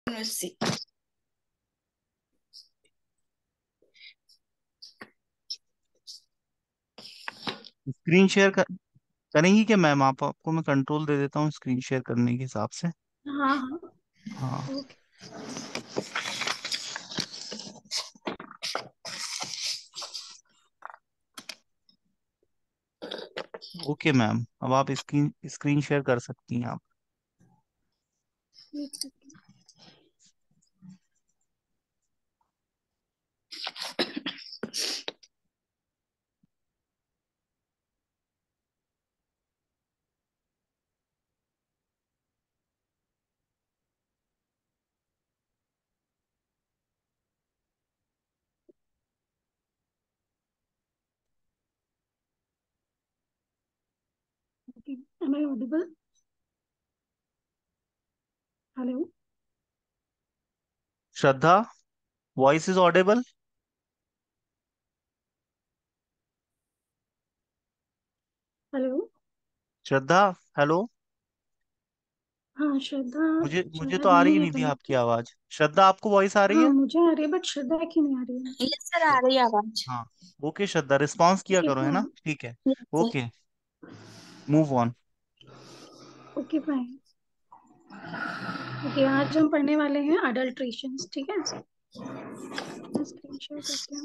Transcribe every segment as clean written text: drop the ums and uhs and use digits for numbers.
University. Screen share करेंगी क्या ma'am? आपको मैं कंट्रोल दे देता हूँ स्क्रीन शेयर करने के हिसाब से। हाँ हाँ। हाँ। ओके। ओके मैम, अब आप स्क्रीन स्क्रीन शेयर कर सकती हैं आप। एक second. Okay, am I audible? Hello? Shraddha, voice is audible? Hello? Shraddha, hello. हाँ श्रद्धा। मुझे मुझे तो शायद आ रही नहीं है नहीं थी आपकी कनेक्टेड। आवाज। श्रद्धा, आपको वॉइस आ रही हाँ है? मुझे आ रही है बट श्रद्धा की नहीं आ रही है। यस सर, आ रही है आवाज। हाँ। ओके श्रद्धा, रिस्पॉन्स किया ओके करो, है ना? फाइन। ठीक है। Yes sir. Okay, move on. Okay fine. Okay, आज हम पढ़ने वाले हैं अडल्ट्रेशंस, ठीक है? मैं स्क्रीन शेयर करती हूँ।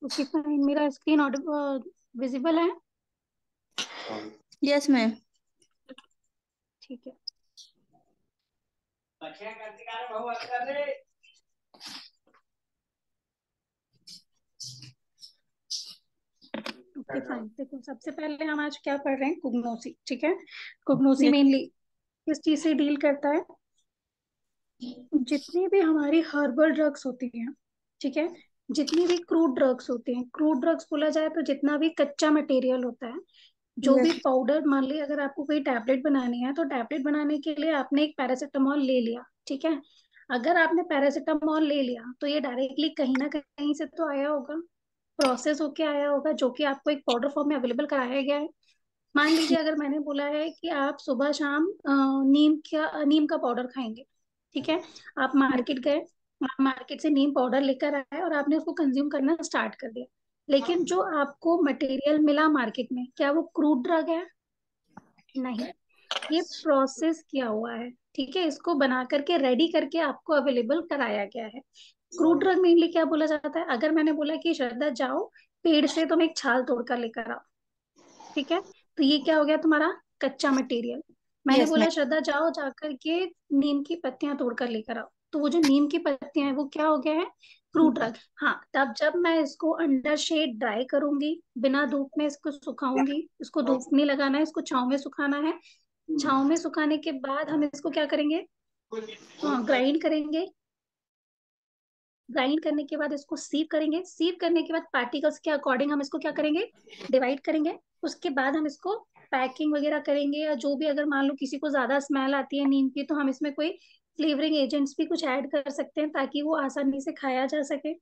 ओके फाइन, मेरा स्क्रीन विजिबल है? Yes ma'am. ठीक है। ओके फाइन, देखो सबसे पहले हम आज क्या पढ़ रहे हैं, कुग्नोसी, ठीक है? कुग्नोसी यस। मेनली किस चीज से डील करता है? जितनी भी हमारी हर्बल ड्रग्स होती हैं, ठीक है, जितनी भी क्रूड ड्रग्स होती हैं, क्रूड ड्रग्स बोला जाए तो जितना भी कच्चा मटेरियल होता है, जो भी यस। पाउडर, मान ली अगर आपको कोई टैबलेट बनानी है तो टैबलेट बनाने के लिए आपने एक पैरासिटामोल ले लिया, ठीक है? अगर आपने पैरासिटामोल ले लिया तो ये डायरेक्टली कहीं ना कहीं से तो आया होगा, प्रोसेस होके आया होगा, जो कि आपको एक पाउडर फॉर्म में अवेलेबल कराया गया है। मान लीजिए अगर मैंने बोला है कि आप सुबह शाम नीम का पाउडर खाएंगे, ठीक है? आप मार्केट गए, आप मार्केट से नीम पाउडर लेकर आए और आपने उसको कंज्यूम करना स्टार्ट कर दिया, लेकिन जो आपको मटेरियल मिला मार्केट में, क्या वो क्रूड ड्रग है? नहीं, ये प्रोसेस किया हुआ है, ठीक है? इसको बना करके रेडी करके आपको अवेलेबल कराया गया है। क्रूड ड्रग मेनली क्या बोला जाता है? अगर मैंने बोला कि श्रद्धा जाओ पेड़ से तुम एक छाल तोड़ कर लेकर आओ, ठीक है, तो ये क्या हो गया तुम्हारा? कच्चा मटेरियल। मैंने यस मैम। बोला श्रद्धा जाओ जाकर के नीम की पत्तियां तोड़कर लेकर आओ, तो वो जो नीम की पत्तियां हैं वो क्या हो गया है? Crude drug. हाँ, तब जब मैं इसको अंडर शेड ड्राई करूंगी, बिना धूप में इसको सुखाऊंगी, इसको धूप नहीं लगाना है, इसको छांव में सुखाना है। छांव में सुखाने के बाद हम इसको क्या करेंगे? ग्राइंड करेंगे। ग्राइंड करने के बाद इसको सीव करेंगे। सीव करने के बाद पार्टिकल्स के अकॉर्डिंग हम इसको क्या करेंगे? डिवाइड करेंगे। उसके बाद हम इसको पैकिंग वगैरह करेंगे, या जो भी, अगर मान लो किसी को ज्यादा स्मेल आती है नीम की तो हम इसमें कोई फ्लेवरिंग एजेंट्स भी कुछ ऐड कर सकते हैं ताकि वो आसानी से खाया जा सके।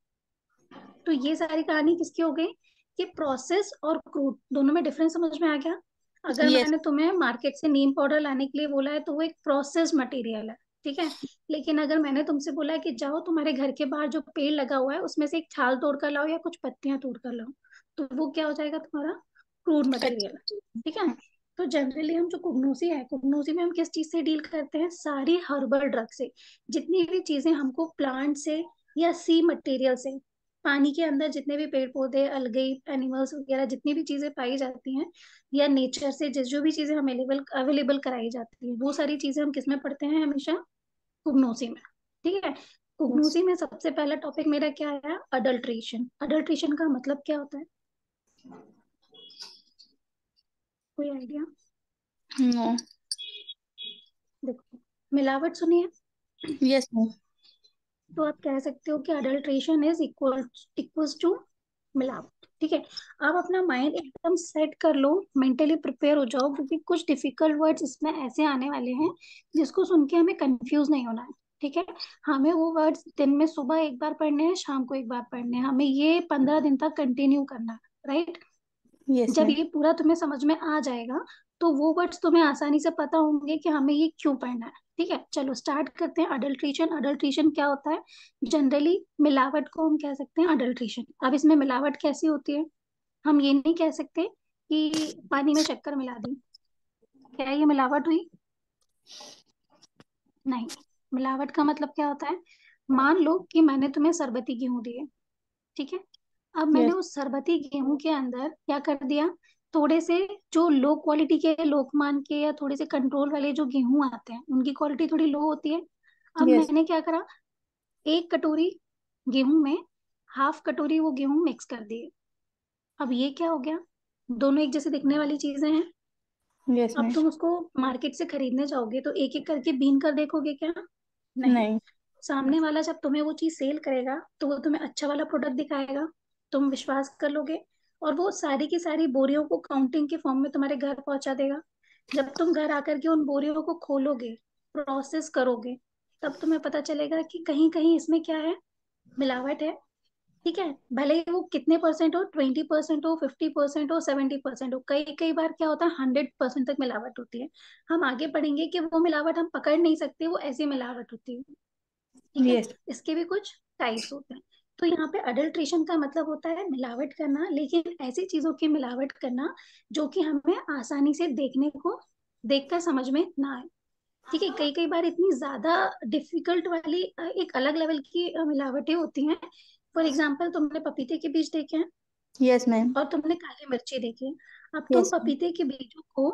तो ये सारी कहानी किसकी हो गई? कि प्रोसेस और क्रूड दोनों में डिफरेंस समझ में आ गया? अगर यस। मैंने तुम्हें मार्केट से नीम पाउडर लाने के लिए बोला है तो वो एक प्रोसेस मटेरियल है, ठीक है? लेकिन अगर मैंने तुमसे बोला है कि जाओ तुम्हारे घर के बाहर जो पेड़ लगा हुआ है उसमें से एक छाल तोड़ कर लाओ या कुछ पत्तियां तोड़ कर लाओ, तो वो क्या हो जाएगा तुम्हारा? क्रूड मटेरियल, ठीक है? तो जनरली हम जो कुग्नोसी है, कुग्नोसी में हम किस चीज से डील करते हैं? सारी हर्बल ड्रग से। जितनी भी चीजें हमको प्लांट से या सी मटेरियल से, पानी के अंदर जितने भी पेड़ पौधे, अलगे, एनिमल्स वगैरह, जितनी भी चीजें पाई जाती हैं, या नेचर से जिस जो भी चीजें हमें अवेलेबल अवेलेबल कराई जाती है, वो सारी चीजें हम किसमें पढ़ते हैं हमेशा? कुग्नोसी में, ठीक है? कुग्नोसी में सबसे पहला टॉपिक मेरा क्या है? अडल्ट्रेशन। अडल्ट्रेशन का मतलब क्या होता है? कोई आइडिया? नो। देखो, मिलावट सुनी है? Yes ma'am. तो आप कह सकते हो कि अडल्ट्रेशन इज इक्वल्स टू मिलावट, ठीक है? आप अपना माइंड एकदम सेट कर लो, मेंटली प्रिपेयर हो जाओ, क्योंकि कुछ डिफिकल्ट वर्ड्स इसमें ऐसे आने वाले हैं जिसको सुन के हमें कंफ्यूज नहीं होना है, ठीक है। हमें वो वर्ड्स दिन में सुबह एक बार पढ़ने हैं, शाम को एक बार पढ़ने हैं, हमें ये 15 दिन तक कंटिन्यू करना है, राइट। यस जब मैम। ये पूरा तुम्हें समझ में आ जाएगा तो वो वर्ड्स तुम्हें आसानी से पता होंगे कि हमें ये क्यों पढ़ना है। ठीक है, चलो स्टार्ट करते हैं। अडल्ट्रेशन, अडल्ट्रेशन क्या होता है? जनरली मिलावट को हम कह सकते हैं अडल्ट्रेशन। अब इसमें मिलावट कैसी होती है? हम ये नहीं कह सकते कि पानी में शक्कर मिला दी, क्या ये मिलावट हुई? नहीं। मिलावट का मतलब क्या होता है? मान लो कि मैंने तुम्हें शरबती गेहूं दिए, ठीक है। अब मैंने यस। उस शरबती गेहूं के अंदर क्या कर दिया? थोड़े से जो लो क्वालिटी के, लोकमान के या थोड़े से कंट्रोल वाले जो गेहूं आते हैं उनकी क्वालिटी थोड़ी लो होती है। अब यस। मैंने क्या करा? एक कटोरी गेहूं में हाफ कटोरी वो गेहूं मिक्स कर दिए। अब ये क्या हो गया? दोनों एक जैसे दिखने वाली चीजें हैं। यस अब मैम। तुम उसको मार्केट से खरीदने जाओगे तो एक एक करके बीन कर देखोगे क्या? नहीं। नहीं। सामने वाला जब तुम्हें वो चीज सेल करेगा तो वो तुम्हें अच्छा वाला प्रोडक्ट दिखाएगा, तुम विश्वास कर लोगे, और वो सारी की सारी बोरियों को काउंटिंग के फॉर्म में तुम्हारे घर पहुंचा देगा। जब तुम घर आकर के उन बोरियों को खोलोगे, प्रोसेस करोगे, तब तुम्हें पता चलेगा कि कहीं कहीं इसमें क्या है? मिलावट है। ठीक है, भले ही वो कितने परसेंट हो, 20% हो, 50% हो, 70% हो, कई कई बार क्या होता है 100% तक मिलावट होती है। हम आगे पढ़ेंगे कि वो मिलावट हम पकड़ नहीं सकते, वो ऐसी मिलावट होती है। ठीक है। यस। इसके भी कुछ टाइप्स होते हैं। तो यहाँ पे अडल्ट्रेशन का मतलब होता है मिलावट करना, लेकिन ऐसी चीजों की मिलावट करना जो कि हमें आसानी से देखने को, देखकर समझ में ना आए। ठीक है, कई कई बार इतनी ज्यादा डिफिकल्ट वाली एक अलग लेवल की मिलावटें होती हैं। फॉर एग्जाम्पल, तुमने पपीते के बीज देखे हैं यस मैम। और तुमने काली मिर्ची देखी है। अब तुम यस मैम। पपीते के बीजों को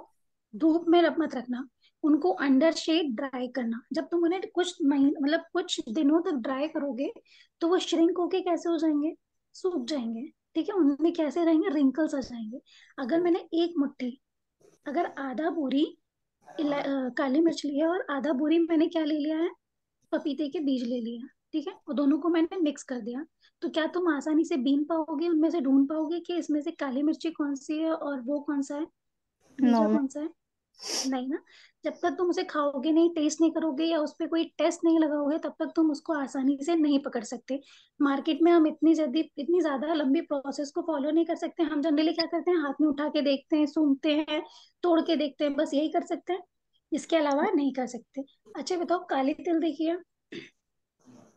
धूप में मत रखना, उनको अंडर शेड ड्राई करना। जब तुम उन्हें कुछ महीने मतलब कुछ दिनों तक ड्राई करोगे तो वो श्रिंक होके कैसे हो जाएंगे? सूख जाएंगे। ठीक है, उनमें कैसे रहेंगे? रिंकल्स आ जाएंगे। अगर मैंने एक मुट्ठी, अगर आधा बोरी काली मिर्च लिया और आधा बोरी मैंने क्या ले लिया है? पपीते के बीज ले लिया, ठीक है, और दोनों को मैंने मिक्स कर दिया, तो क्या तुम आसानी से बीन पाओगे, उनमें से ढूंढ पाओगे कि इसमें से काली मिर्ची कौन सी है और वो कौन सा है, नो दूसरा मैम। कौन सा है? नहीं ना। जब तक तुम उसे खाओगे नहीं, टेस्ट नहीं करोगे या उस पर कोई टेस्ट नहीं लगाओगे, तब तक तुम उसको आसानी से नहीं पकड़ सकते। मार्केट में हम इतनी ज्यादा लंबी प्रोसेस को फॉलो नहीं कर सकते। हम जनरली क्या करते हैं, हाथ में उठा के देखते हैं, सूंघते हैं, तोड़ के देखते हैं, बस यही कर सकते हैं, इसके अलावा नहीं कर सकते। अच्छा बताओ, काली तिल देखिए,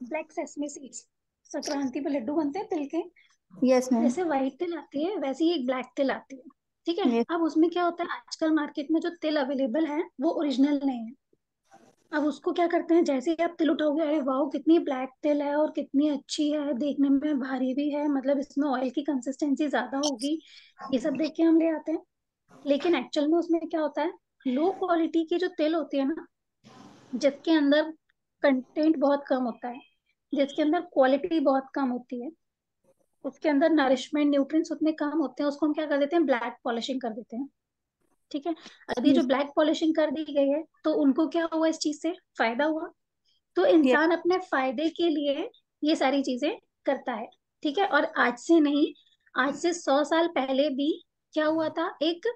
ब्लैक सेसमी सीड्स, संक्रांति पे लड्डू बनते हैं तिल के। Yes ma'am. जैसे व्हाइट तिल आती है वैसे ही एक ब्लैक तिल आती है। ठीक है। यस। अब उसमें क्या होता है, आजकल मार्केट में जो तिल अवेलेबल है वो ओरिजिनल नहीं है। अब उसको क्या करते हैं, जैसे ही आप तिल उठाओगे, अरे वाह कितनी ब्लैक तिल है और कितनी अच्छी है, देखने में भारी भी है, मतलब इसमें ऑयल की कंसिस्टेंसी ज्यादा होगी, ये सब देख के हम ले आते हैं। लेकिन एक्चुअल में उसमें क्या होता है, लो क्वालिटी की जो तिल होती है ना, जिसके अंदर कंटेंट बहुत कम होता है, जिसके अंदर क्वालिटी बहुत कम होती है, उसके अंदर नरिशमेंट न्यूट्रिएंट्स उतने कम होते हैं, उसको हम क्या कर देते हैं, ब्लैक पॉलिशिंग कर देते हैं। ठीक है। अब ये जो यस। ब्लैक पॉलिशिंग कर दी गई है तो उनको क्या हुआ, इस चीज से फायदा हुआ। तो यस। इंसान अपने फायदे के लिए ये सारी चीजें करता है। ठीक है, और आज से नहीं, आज से 100 साल पहले भी क्या हुआ था, एक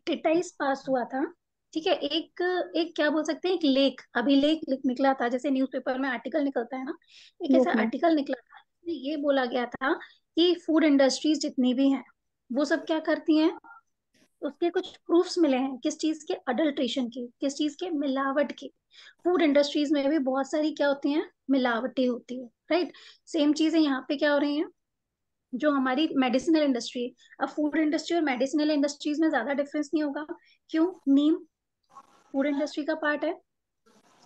ट्रिटाइस पास हुआ था। ठीक है, एक एक क्या बोल सकते हैं, एक लेख, अभिलेख निकला था, जैसे न्यूज़पेपर में आर्टिकल निकलता है ना, एक ऐसा यस मैम। आर्टिकल निकला था जिसमें ये बोला गया था कि फूड इंडस्ट्रीज जितनी भी हैं वो सब क्या करती हैं, उसके कुछ प्रूफ्स मिले हैं, किस चीज के, अडल्ट्रेशन की, किस चीज के, मिलावट की। फूड इंडस्ट्रीज में भी बहुत सारी क्या होती हैं, मिलावटें होती है, राइट। सेम चीजें यहाँ पे क्या हो रही हैं, जो हमारी मेडिसिनल इंडस्ट्री है। अब फूड इंडस्ट्री और मेडिसिनल इंडस्ट्रीज में ज्यादा डिफरेंस नहीं होगा, क्यों? नीम फूड इंडस्ट्री का पार्ट है,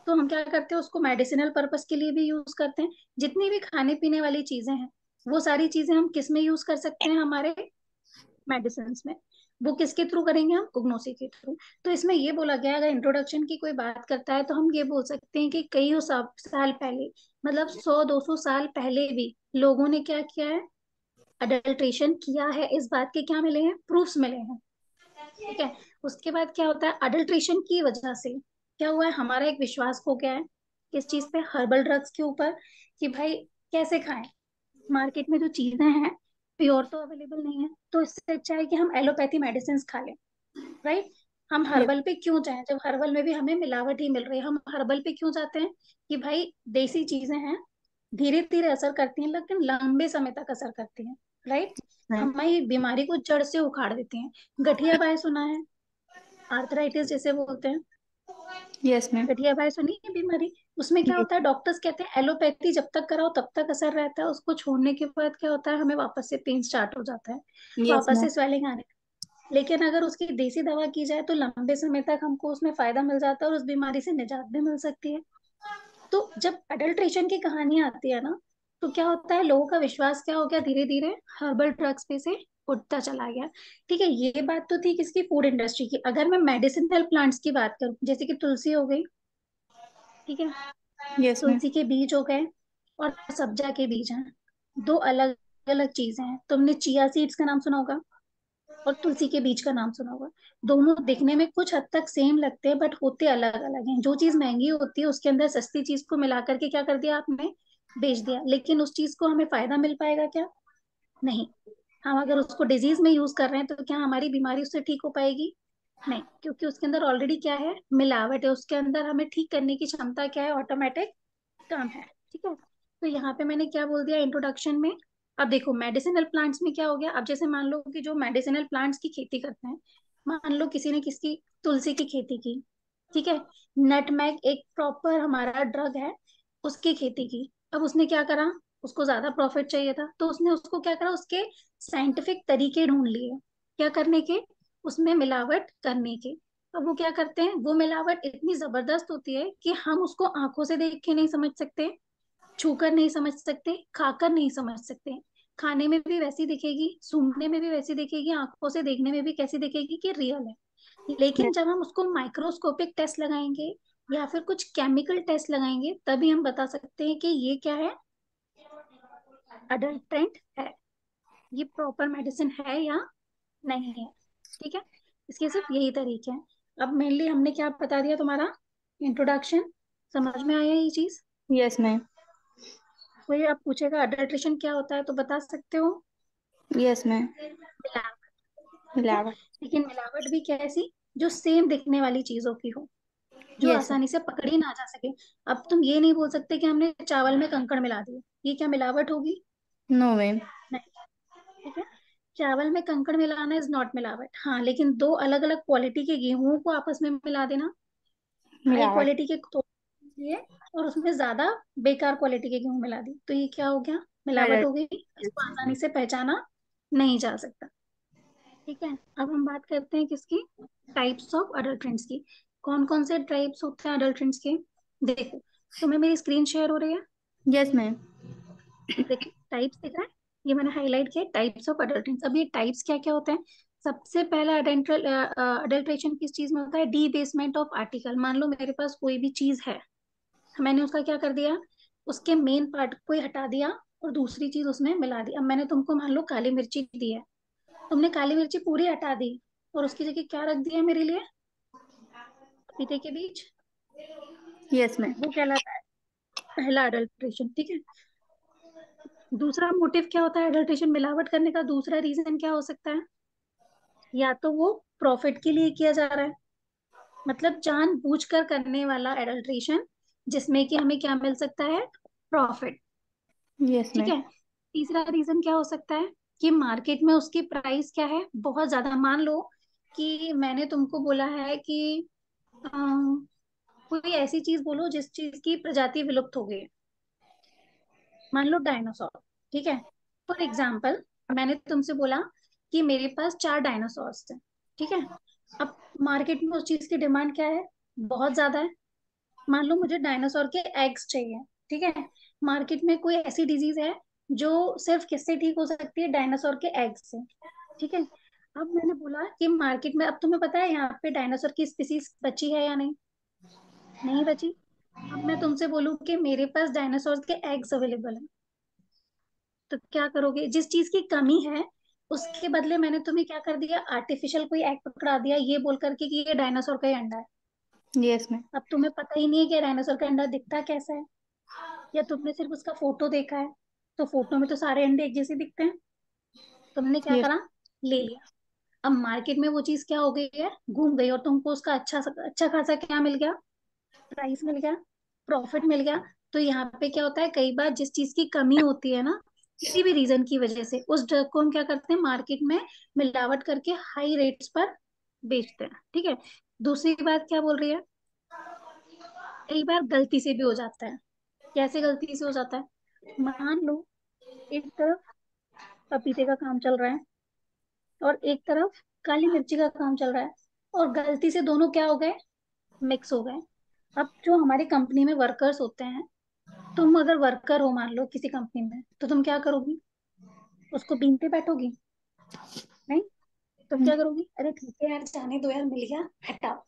तो हम क्या करते हैं, उसको मेडिसिनल पर्पस के लिए भी यूज करते हैं। जितनी भी खाने पीने वाली चीजें हैं वो सारी चीजें हम किस में यूज कर सकते हैं, हमारे मेडिसिन में। वो किसके थ्रू करेंगे, हम कुग्नोसी के थ्रू। तो इसमें ये बोला गया, अगर इंट्रोडक्शन की कोई बात करता है तो हम ये बोल सकते हैं कि कई साल पहले, मतलब 100-200 साल पहले भी लोगों ने क्या किया है, अडल्ट्रेशन किया है। इस बात के क्या मिले हैं, प्रूफ्स मिले हैं। ठीक है। उसके बाद क्या होता है, अडल्ट्रेशन की वजह से क्या हुआ है, हमारा एक विश्वास खो गया है, किस चीज पे, हर्बल ड्रग्स के ऊपर, कि भाई कैसे खाएं, मार्केट में जो चीजें हैं प्योर तो अवेलेबल नहीं है, तो इससे अच्छा है कि हम एलोपैथी मेडिसिन खा लें, राइट। हम Yes. हर्बल पे क्यों जाएं जब हर्बल में भी हमें मिलावट ही मिल रही है? हम हर्बल पे क्यों जाते हैं? कि भाई देसी चीजें हैं, धीरे धीरे असर करती हैं लेकिन लंबे समय तक असर करती हैं, राइट? Ma'am. हमारी बीमारी को जड़ से उखाड़ देती हैं। गठिया बाय सुना है? आर्थराइटिस जैसे बोलते हैं। Yes, ma'am. गठिया बाय सुनी है बीमारी? उसमें क्या Yes. होता है, डॉक्टर्स कहते हैं एलोपैथी जब तक कराओ तब तक असर रहता है, उसको छोड़ने के बाद क्या होता है, हमें वापस से पेन स्टार्ट हो जाता है, Yes, वापस से ma'am. स्वेलिंग आने। लेकिन अगर उसकी देसी दवा की जाए तो लंबे समय तक हमको उसमें फायदा मिल जाता है और उस बीमारी से निजात भी मिल सकती है। तो जब अडल्ट्रेशन की कहानी आती है ना, तो क्या होता है, लोगों का विश्वास क्या हो गया, धीरे धीरे हर्बल ड्रग्स पे से उठता चला गया। ठीक है, ये बात तो थी किसकी, फूड इंडस्ट्री की। अगर मैं मेडिसिनल प्लांट्स की बात करूं, जैसे कि तुलसी हो गई, ठीक है, Yes, ma'am. तुलसी के बीज हो गए और सब्जा के बीज हैं, दो अलग अलग चीजें हैं। तुमने चिया सीड्स का नाम सुना होगा और तुलसी के बीज का नाम सुना होगा। दोनों दिखने में कुछ हद तक सेम लगते हैं बट होते अलग अलग हैं। जो चीज महंगी होती है उसके अंदर सस्ती चीज को मिला करके क्या कर दिया आपने, बेच दिया, लेकिन उस चीज को हमें फायदा मिल पाएगा क्या? नहीं। हम अगर उसको डिजीज में यूज कर रहे हैं तो क्या हमारी बीमारी उससे ठीक हो पाएगी? नहीं, क्योंकि उसके अंदर ऑलरेडी क्या है, मिलावट है। उसके अंदर हमें ठीक करने की क्षमता क्या है, ऑटोमेटिक काम है। ठीक है, तो यहाँ पे मैंने क्या बोल दिया इंट्रोडक्शन में। अब देखो मेडिसिनल प्लांट्स में क्या हो गया, अब जैसे मान लो कि जो मेडिसिनल प्लांट्स की खेती करते हैं, मान लो किसी ने किसकी, तुलसी की खेती की, ठीक है, नटमैग एक प्रॉपर हमारा ड्रग है, उसकी खेती की। अब उसने क्या करा, उसको ज्यादा प्रॉफिट चाहिए था तो उसने उसको क्या करा, उसके साइंटिफिक तरीके ढूंढ लिए क्या करने के, उसमें मिलावट करने के। अब वो क्या करते हैं, वो मिलावट इतनी जबरदस्त होती है कि हम उसको आंखों से देख के नहीं समझ सकते, छूकर नहीं समझ सकते, खाकर नहीं समझ सकते। खाने में भी वैसी दिखेगी, सूंघने में भी वैसी दिखेगी, आंखों से देखने में भी कैसी दिखेगी कि रियल है। लेकिन Yes. जब हम उसको माइक्रोस्कोपिक टेस्ट लगाएंगे या फिर कुछ केमिकल टेस्ट लगाएंगे तभी हम बता सकते हैं कि ये क्या है, अडल्ट्रेंट है, ये प्रॉपर मेडिसिन है या नहीं है। ठीक है, इसके सिर्फ यही तरीके हैं। अब मेनली हमने क्या बता दिया, तुम्हारा इंट्रोडक्शन समझ में आया ये चीज? Yes, ma'am. कोई आप पूछेगा अडल्ट्रेशन क्या होता है तो बता सकते हो, Yes, ma'am. मिलावट। ठीक है, Lava. लेकिन मिलावट भी कैसी, जो सेम दिखने वाली चीजों की हो, जो Yes, ma'am. आसानी से पकड़ी ना जा सके। अब तुम ये नहीं बोल सकते कि हमने चावल में कंकड़ मिला दिए, ये क्या मिलावट होगी? No, ma'am. नहीं। ठीक है, चावल में कंकड़ मिलाना इज नॉट मिलावट। हाँ, लेकिन दो अलग अलग क्वालिटी के गेहूं को आपस में मिला देना, हाई Milawat. क्वालिटी के तो लिए और उसमें ज्यादा बेकार क्वालिटी के गेहूं मिला दी, तो ये क्या हो गया, मिलावट Adult. हो गई। Yes, इसको ma'am. आसानी से पहचाना नहीं जा सकता। ठीक है, अब हम बात करते हैं किसकी, टाइप्स ऑफ अडल्ट्रेंट्स की। कौन कौन से टाइप्स होते हैं अडल्ट्रेंट्स के? देखो, तुम्हें मेरी स्क्रीन शेयर हो रही है? Yes, ma'am. देखो टाइप्स दिख रहा है, ये मैंने हाईलाइट किया, टाइप्स ऑफ अडल्ट्रेंट्स। अब ये टाइप्स क्या क्या होते हैं? सबसे पहला अडल्ट्रेशन किस चीज में होता है, डीबेसमेंट ऑफ आर्टिकल। मान लो मेरे पास कोई भी चीज है, मैंने उसका क्या कर दिया, उसके मेन पार्ट को ही हटा दिया और दूसरी चीज उसमें मिला दी। अब मैंने तुमको मान लो काली मिर्ची दी है, तुमने काली मिर्ची पूरी हटा दी और उसकी जगह क्या रख दिया मेरे लिए, पपीते के बीज। Yes, ma'am. वो कहलाता है पहला अडल्ट्रेशन। ठीक है, दूसरा मोटिव क्या होता है अडल्ट्रेशन मिलावट करने का, दूसरा रीजन क्या हो सकता है, या तो वो प्रॉफिट के लिए किया जा रहा है, मतलब जानबूझकर करने वाला एडल्ट्रेशन जिसमें कि हमें क्या मिल सकता है, प्रॉफिट। Yes, ठीक ma'am. है, तीसरा रीजन क्या हो सकता है कि मार्केट में उसकी प्राइस क्या है, बहुत ज्यादा। मान लो कि मैंने तुमको बोला है कि कोई ऐसी चीज बोलो जिस चीज की प्रजाति विलुप्त हो गई है, मान लो डायनासोर। ठीक है, फॉर एग्जाम्पल मैंने तुमसे बोला कि मेरे पास 4 डायनासोर्स थे। ठीक है, अब मार्केट में उस चीज की डिमांड क्या है, बहुत ज्यादा है। मान लो मुझे डायनासोर के एग्स चाहिए। ठीक है, मार्केट में कोई ऐसी डिजीज है जो सिर्फ किससे ठीक हो सकती है, डायनासोर के एग्स से। ठीक है, अब मैंने बोला कि मार्केट में, अब तुम्हें पता है यहाँ पे डायनासोर की स्पीसीज बची है या नहीं, नहीं बची। अब मैं तुमसे बोलूँ कि मेरे पास डायनासोर के एग्स अवेलेबल है, तो क्या करोगे, जिस चीज की कमी है उसके बदले मैंने तुम्हें क्या कर दिया, आर्टिफिशियल कोई एग पकड़ा दिया ये बोल करके कि ये डायनासोर का ही अंडा है। Yes, ma'am. अब तुम्हें पता ही नहीं है कि डायनासोर का अंडा दिखता कैसा है, या तुमने सिर्फ उसका फोटो देखा है, तो फोटो में तो सारे अंडे एक जैसे दिखते हैं, तुमने क्या Yes. करा, ले लिया। अब मार्केट में वो चीज क्या हो गई है, घूम गई, और तुमको उसका अच्छा खासा क्या मिल गया, प्राइस मिल गया, प्रॉफिट मिल गया। तो यहाँ पे क्या होता है, कई बार जिस चीज की कमी होती है ना, किसी भी रीजन की वजह से, उस ड्रग को हम क्या करते हैं, मार्केट में मिलावट करके हाई रेट्स पर बेचते हैं। ठीक है। दूसरी बात क्या बोल रही है, कई बार गलती से भी हो जाता है। कैसे गलती से हो जाता है, मान लो एक तरफ पपीते का काम चल रहा है और एक तरफ काली मिर्ची का काम चल रहा है, और गलती से दोनों क्या हो गए, मिक्स हो गए। अब जो हमारी कंपनी में वर्कर्स होते हैं, तुम अगर वर्कर हो मान लो किसी कंपनी में, तो तुम क्या करोगी, उसको बीनते बैठोगी, नहीं? तुम क्या करोगी, अरे ठीक है यार, जाने दो यार, मिल गया, हटाओ।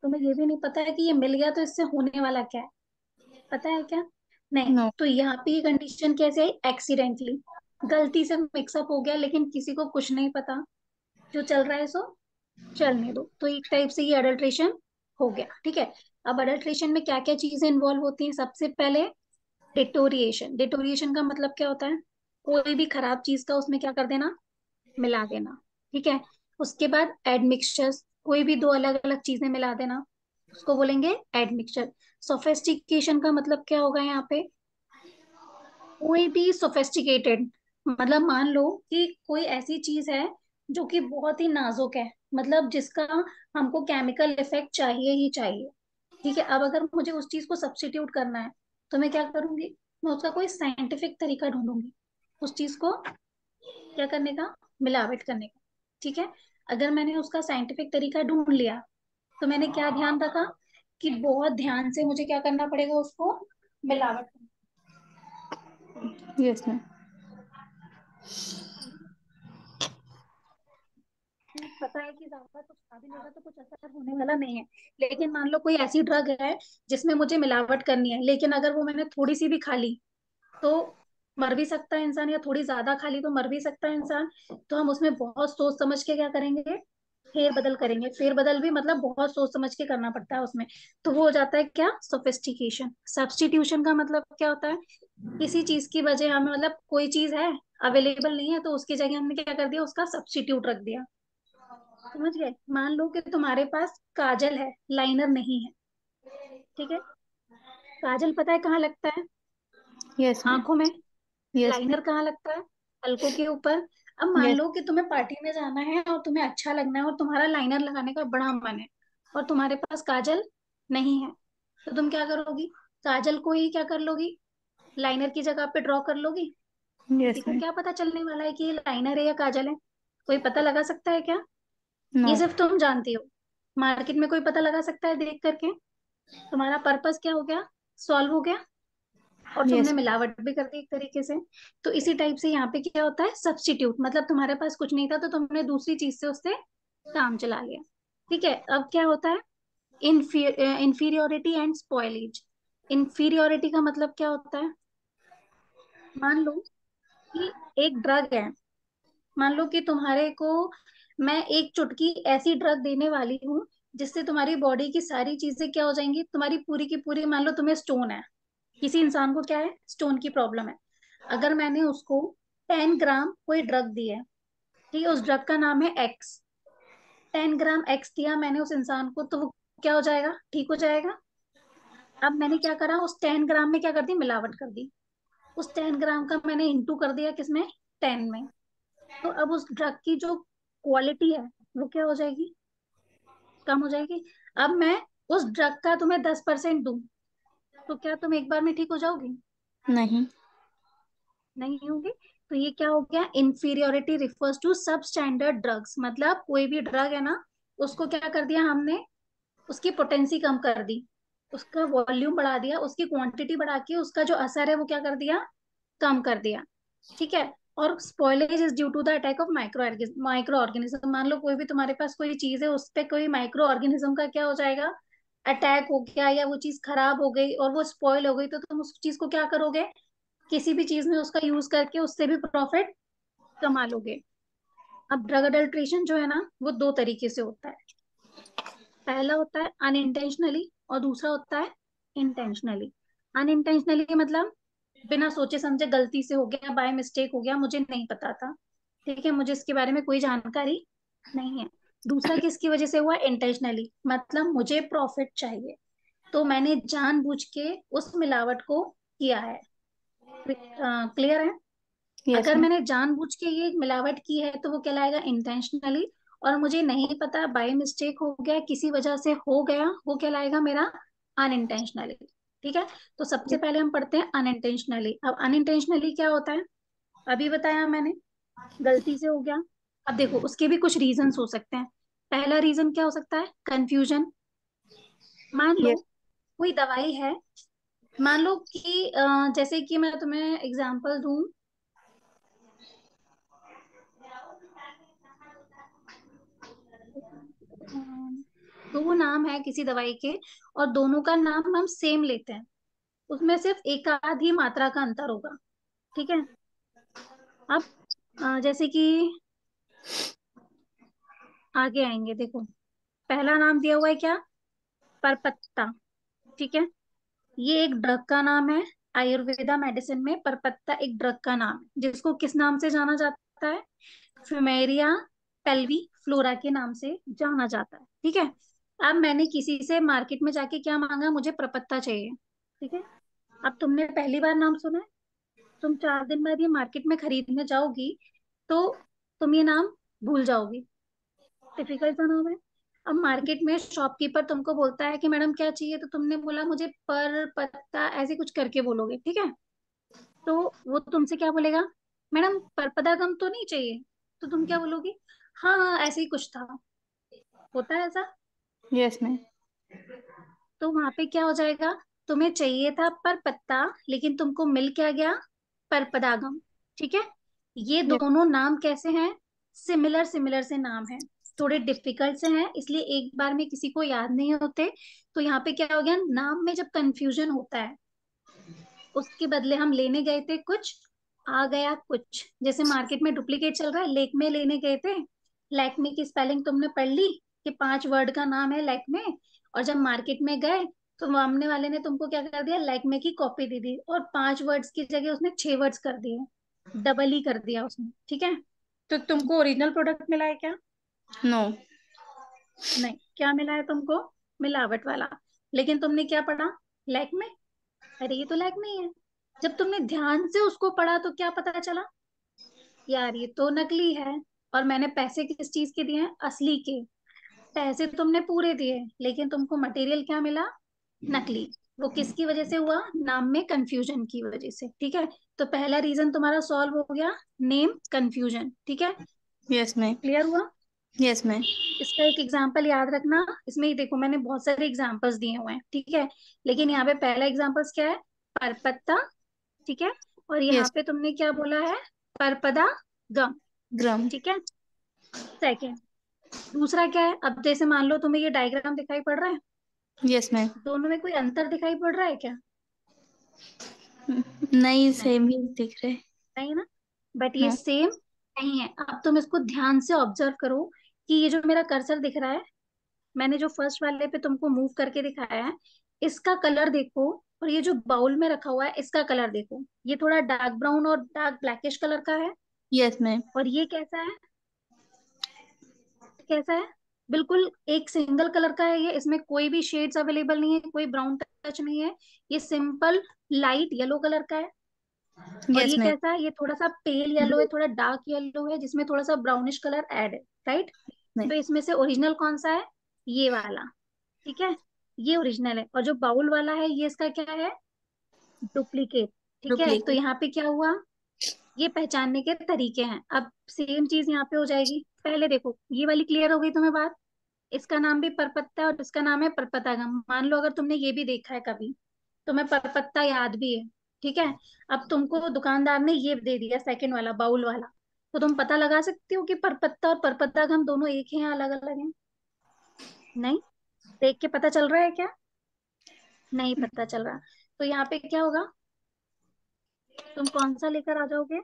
तुम्हें ये भी नहीं पता है कि ये मिल गया तो इससे होने वाला क्या है, पता है क्या? नहीं। नो। तो यहाँ पे ये कंडीशन कैसे आई, एक्सीडेंटली, गलती से मिक्सअप हो गया, लेकिन किसी को कुछ नहीं पता, जो चल रहा है सो चलने दो। तो एक टाइप से ये अडल्ट्रेशन हो गया। ठीक है। अब अडल्ट्रेशन में क्या क्या चीजें इन्वॉल्व होती हैं, सबसे पहले डिटोरिएशन। डिटोरिएशन का मतलब क्या होता है, कोई भी खराब चीज का उसमें क्या कर देना, मिला देना। ठीक है। उसके बाद एडमिक्सचर्स, कोई भी दो अलग अलग चीजें मिला देना, उसको बोलेंगे एडमिक्सचर। सोफेस्टिकेशन का मतलब क्या होगा यहाँ पे, कोई भी सोफेस्टिकेटेड, मतलब मान लो कि कोई ऐसी चीज है जो कि बहुत ही नाजुक है, मतलब जिसका हमको केमिकल इफेक्ट चाहिए ही चाहिए। ठीक है। अब अगर मुझे उस चीज को सब्स्टिट्यूट करना है, तो मैं क्या करूंगी, मैं उसका कोई साइंटिफिक तरीका ढूंढूंगी उस चीज को क्या करने का, मिलावट करने का। ठीक है। अगर मैंने उसका साइंटिफिक तरीका ढूंढ लिया, तो मैंने क्या ध्यान रखा कि बहुत ध्यान से मुझे क्या करना पड़ेगा, उसको मिलावट करना यस मैम। पड़ेगा। पता है कि ज्यादा कुछ खा भी लेगा तो कुछ असर होने वाला नहीं है, लेकिन मान लो कोई ऐसी ड्रग है जिसमें मुझे मिलावट करनी है, लेकिन अगर वो मैंने थोड़ी सी भी खा ली तो मर भी सकता है इंसान, या थोड़ी ज्यादा खा ली तो मर भी सकता है इंसान। तो हम उसमें बहुत सोच समझ के क्या करेंगे, फेर बदल करेंगे। फेर बदल भी मतलब बहुत सोच समझ के करना पड़ता है उसमें। तो वो हो जाता है क्या, सोफिस्टिकेशन। सब्स्टिट्यूशन का मतलब क्या होता है, किसी चीज की वजह हमें, मतलब कोई चीज है अवेलेबल नहीं है, तो उसकी जगह हमने क्या कर दिया, उसका सब्स्टिट्यूट रख दिया। समझ गए? मान लो कि तुम्हारे पास काजल है, लाइनर नहीं है। ठीक है। काजल पता है कहाँ लगता है, यस मैम। आंखों में। यस लाइनर कहाँ लगता है, पलकों के ऊपर। अब मैम। मान यस। लो कि तुम्हें पार्टी में जाना है और तुम्हें अच्छा लगना है और तुम्हारा लाइनर लगाने का बड़ा मन है, और तुम्हारे पास काजल नहीं है, तो तुम क्या करोगी, काजल को ही क्या कर लोगी, लाइनर की जगह पे ड्रॉ कर लोगी। किसी यस को मैम। क्या पता चलने वाला है कि ये लाइनर है या काजल है, कोई पता लगा सकता है क्या? नो। ये सिर्फ तुम जानती हो, मार्केट में कोई पता लगा सकता है देख करके? तुम्हारा पर्पस क्या हो गया, सॉल्व हो गया, और तुमने यस। मिलावट भी कर दी एक तरीके से। तो इसी टाइप से यहाँ पे क्या होता है, सब्स्टिट्यूट, मतलब तुम्हारे पास कुछ नहीं था तो तुमने दूसरी चीज से उससे काम चला लिया। ठीक है। अब क्या होता है, इंफीरियोरिटी एंड स्पॉइलेज। इंफीरियोरिटी का मतलब क्या होता है, मान लो कि एक ड्रग है, मान लो कि तुम्हारे को मैं एक चुटकी ऐसी ड्रग देने वाली हूँ जिससे तुम्हारी बॉडी की सारी चीजें क्या हो जाएंगी, तुम्हारी पूरी की पूरी, मान लो तुम्हें स्टोन है, किसी इंसान को क्या है, स्टोन की प्रॉब्लम है। अगर मैंने उसको 10 ग्राम कोई ड्रग दी है, ठीक है, उस ड्रग का नाम है एक्स, 10 ग्राम एक्स दिया मैंने उस इंसान को, तो वो क्या हो जाएगा, ठीक हो जाएगा। अब मैंने क्या करा, उस 10 ग्राम में क्या कर दी, मिलावट कर दी। उस 10 ग्राम का मैंने इंटू कर दिया किसमें, 10 में। तो अब उस ड्रग की जो क्वालिटी है वो क्या हो जाएगी, कम हो जाएगी। अब मैं उस ड्रग का तुम्हें 10% दूं, तो क्या तुम एक बार में ठीक हो जाओगी, नहीं। नहीं होगी। तो ये क्या हो गया, इंफीरियोरिटी रिफर्स टू सब स्टैंडर्ड ड्रग्स, मतलब कोई भी ड्रग है ना, उसको क्या कर दिया हमने, उसकी पोटेंसी कम कर दी, उसका वॉल्यूम बढ़ा दिया, उसकी क्वांटिटी बढ़ा के उसका जो असर है वो क्या कर दिया, कम कर दिया। ठीक है। और spoilage is due to the attack of micro organism. मान लो कोई भी तुम्हारे पास कोई चीज है, उस पे कोई माइक्रो ऑर्गेनिज्म का क्या हो जाएगा, अटैक हो गया, या वो चीज खराब हो गई और वो स्पॉइल हो गई, तो तुम उस चीज को क्या करोगे, किसी भी चीज में उसका यूज करके उससे भी प्रॉफिट कमा लोगे। अब ड्रग अडल्ट्रेशन जो है ना, वो दो तरीके से होता है। पहला होता है अनइंटेंशनली, और दूसरा होता है इंटेंशनली। अनइंटेंशनली मतलब बिना सोचे समझे गलती से हो गया, बाय मिस्टेक हो गया, मुझे नहीं पता था। ठीक है, मुझे इसके बारे में कोई जानकारी नहीं है। दूसरा किसकी वजह से हुआ, इंटेंशनली, मतलब मुझे प्रॉफिट चाहिए तो मैंने जानबूझ के उस मिलावट को किया है। क्लियर है? यस अगर मैम। मैंने जानबूझ के ये मिलावट की है तो वो कहलाएगा इंटेंशनली, और मुझे नहीं पता, बाय मिस्टेक हो गया, किसी वजह से हो गया, वो कहलाएगा मेरा अनइंटेंशनली। ठीक है, तो सबसे पहले हम पढ़ते हैं अनइंटेंशनली। अब अनइंटेंशनली क्या होता है, अभी बताया मैंने, गलती से हो गया। अब देखो उसके भी कुछ रीजंस हो सकते हैं। पहला रीजन क्या हो सकता है, कंफ्यूजन। मान लो यस। कोई दवाई है, मान लो कि जैसे कि मैं तुम्हें एग्जांपल दूं, दो नाम है किसी दवाई के और दोनों का नाम हम सेम लेते हैं, उसमें सिर्फ एक आध ही मात्रा का अंतर होगा। ठीक है, अब जैसे कि आगे आएंगे, देखो पहला नाम दिया हुआ है क्या, परपत्ता। ठीक है, ये एक ड्रग का नाम है। आयुर्वेदा मेडिसिन में परपत्ता एक ड्रग का नाम है, जिसको किस नाम से जाना जाता है, फ्यूमेरिया पेल्वी फ्लोरा के नाम से जाना जाता है। ठीक है, अब मैंने किसी से मार्केट में जाके क्या मांगा, मुझे परपत्ता चाहिए। ठीक है, अब तुमने पहली बार नाम सुना है, तुम 4 दिन बाद ये मार्केट में खरीदने जाओगी तो तुम ये नाम भूल जाओगी, टिपिकल सा नाम है। अब मार्केट में शॉपकीपर तुमको बोलता है कि मैडम क्या चाहिए, तो तुमने बोला मुझे पर पत्ता, ऐसे कुछ करके बोलोगे। ठीक है, तो वो तुमसे क्या बोलेगा, मैडम परपदा गम तो नहीं चाहिए, तो तुम क्या बोलोगी, हाँ हाँ ऐसे ही कुछ था। होता है ऐसा? Yes ma'am. तो वहां पे क्या हो जाएगा, तुम्हें चाहिए था पर पत्ता, लेकिन तुमको मिल क्या गया, परपदागम। ठीक है, ये यस। दोनों नाम कैसे हैं, सिमिलर सिमिलर से नाम है, थोड़े डिफिकल्ट से हैं, इसलिए एक बार में किसी को याद नहीं होते। तो यहाँ पे क्या हो गया, नाम में जब कंफ्यूजन होता है, उसके बदले हम लेने गए थे कुछ, आ गया कुछ। जैसे मार्केट में डुप्लीकेट चल रहा है, लेक्मे लेने गए थे, लैक्मे की स्पेलिंग तुमने पढ़ ली कि 5 वर्ड का नाम है लैक्मे, और जब मार्केट में गए तो सामने वाले ने तुमको क्या कर दिया, लैक्मे की कॉपी दे दी, और 5 वर्ड्स की जगह उसने 6 वर्ड्स कर दिए, डबल ही कर दिया उसने। ठीक है, तो तुमको ओरिजिनल प्रोडक्ट मिला है क्या, नो। नहीं, क्या मिला है तुमको, मिलावट वाला। लेकिन तुमने क्या पढ़ा, लैक्मे, अरे ये तो लैक्मे ही है। जब तुमने ध्यान से उसको पढ़ा तो क्या पता चला, यार ये तो नकली है। और मैंने पैसे किस चीज के दिए हैं, असली के। पैसे तुमने पूरे दिए लेकिन तुमको मटेरियल क्या मिला, नकली। वो किसकी वजह से हुआ, नाम में कंफ्यूजन की वजह से। ठीक है, तो पहला रीजन तुम्हारा सॉल्व हो गया, नेम कंफ्यूजन। ठीक है, यस मैम। क्लियर हुआ? Yes ma'am. इसका एक एग्जाम्पल याद रखना, इसमें ही देखो मैंने बहुत सारे एग्जाम्पल्स दिए हुए हैं। ठीक है, लेकिन यहाँ पे पहला एग्जाम्पल्स क्या है, परपत्ता। ठीक है, और यहाँ यस। पे तुमने क्या बोला है, परपदा गम। ग्राम। ठीक है, सेकेंड। दूसरा क्या है, अब जैसे मान लो तुम्हें ये डायग्राम दिखाई पड़ रहा है, यस मैम। दोनों में कोई अंतर दिखाई पड़ रहा है क्या, नहीं, नहीं, सेम ही दिख रहे। नहीं ना, बट ये हाँ। सेम नहीं है। अब तुम इसको ध्यान से ऑब्जर्व करो कि ये जो मेरा कर्सर दिख रहा है, मैंने जो फर्स्ट वाले पे तुमको मूव करके दिखाया है, इसका कलर देखो, और ये जो बाउल में रखा हुआ है इसका कलर देखो, ये थोड़ा डार्क ब्राउन और डार्क ब्लैकिश कलर का है। Yes ma'am. और ये कैसा है, कैसा है, बिल्कुल एक सिंगल कलर का है ये, इसमें कोई भी शेड्स अवेलेबल नहीं है, कोई ब्राउन टच नहीं है, ये सिंपल लाइट येलो कलर का है। और यस ये मैम। कैसा है, ये थोड़ा सा पेल येलो है, ब्लू। थोड़ा डार्क येलो है, जिसमें थोड़ा सा ब्राउनिश कलर ऐड है, राइट? नहीं। तो इसमें से ओरिजिनल कौन सा है, ये वाला। ठीक है, ये ओरिजिनल है, और जो बाउल वाला है ये इसका क्या है, डुप्लीकेट। ठीक है, तो डुप्लीकेट। यहाँ पे क्या हुआ, ये पहचानने के तरीके हैं। अब सेम चीज यहाँ पे हो जाएगी, पहले देखो ये वाली क्लियर हो गई तुम्हें बात, इसका नाम भी परपत्ता है और इसका नाम है परपतागम। मान लो अगर तुमने ये भी देखा है कभी, तुम्हें परपत्ता याद भी है। ठीक है, अब तुमको दुकानदार ने ये दे दिया सेकंड वाला बाउल वाला, तो तुम पता लगा सकती हो कि परपत्ता और परपतागम दोनों एक ही हैं, अलग अलग हैं? नहीं, देख के पता चल रहा है क्या, नहीं पता चल रहा। तो यहाँ पे क्या होगा, तुम कौन सा लेकर आ जाओगे,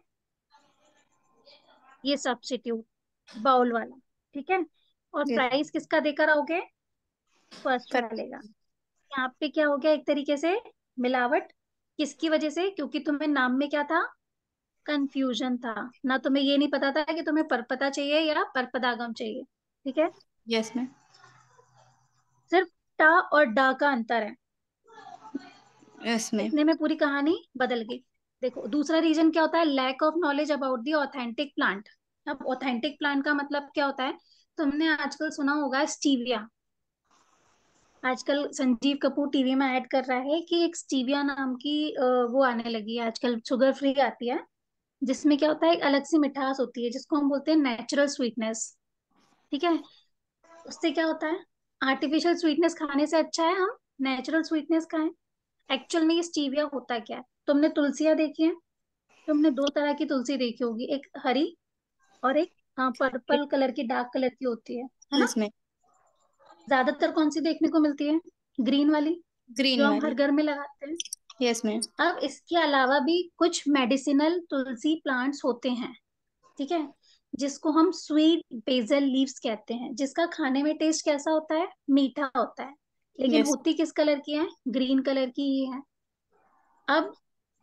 ये सब्स्टिट्यूट, बाउल वाला। ठीक है, और यस। प्राइस किसका देकर आओगे, फर्स्ट पर। वाले का। यहाँ पे क्या हो गया, एक तरीके से मिलावट, किसकी वजह से, क्योंकि तुम्हें नाम में क्या था, कंफ्यूजन था ना, तुम्हें ये नहीं पता था कि तुम्हें परपता चाहिए या परपदागम चाहिए। ठीक है, यस मैम। सिर्फ टा और डा का अंतर है, यस मैम। इतने में पूरी कहानी बदल गई। देखो दूसरा रीजन क्या होता है, lack of knowledge about the authentic plant. अब ऑथेंटिक प्लांट का मतलब क्या होता है, तुमने आजकल सुना होगा स्टीविया। आजकल संजीव कपूर टीवी में ऐड कर रहा है कि एक स्टीविया नाम की वो आने लगी है आजकल, शुगर फ्री आती है, जिसमें क्या होता है एक अलग सी मिठास होती है जिसको हम बोलते हैं नेचुरल स्वीटनेस। ठीक है, उससे क्या होता है, आर्टिफिशियल स्वीटनेस खाने से अच्छा है हम नेचुरल स्वीटनेस खाएं। एक्चुअल में ये स्टीविया होता क्या है, तुमने तुलसियां देखी है, तुमने दो तरह की तुलसी देखी होगी, एक हरी और एक पर्पल कलर की, डार्क कलर की होती है ना। Yes ma'am. ज्यादातर कौन सी देखने को मिलती है, ग्रीन वाली, ग्रीन जो हम हर वाली। घर में लगाते हैं। Yes ma'am. अब इसके अलावा भी कुछ मेडिसिनल तुलसी प्लांट्स होते हैं, ठीक है, जिसको हम स्वीट बेजल लीव्स कहते हैं, जिसका खाने में टेस्ट कैसा होता है, मीठा होता है, लेकिन यस। होती किस कलर की है, ग्रीन कलर की ही है। अब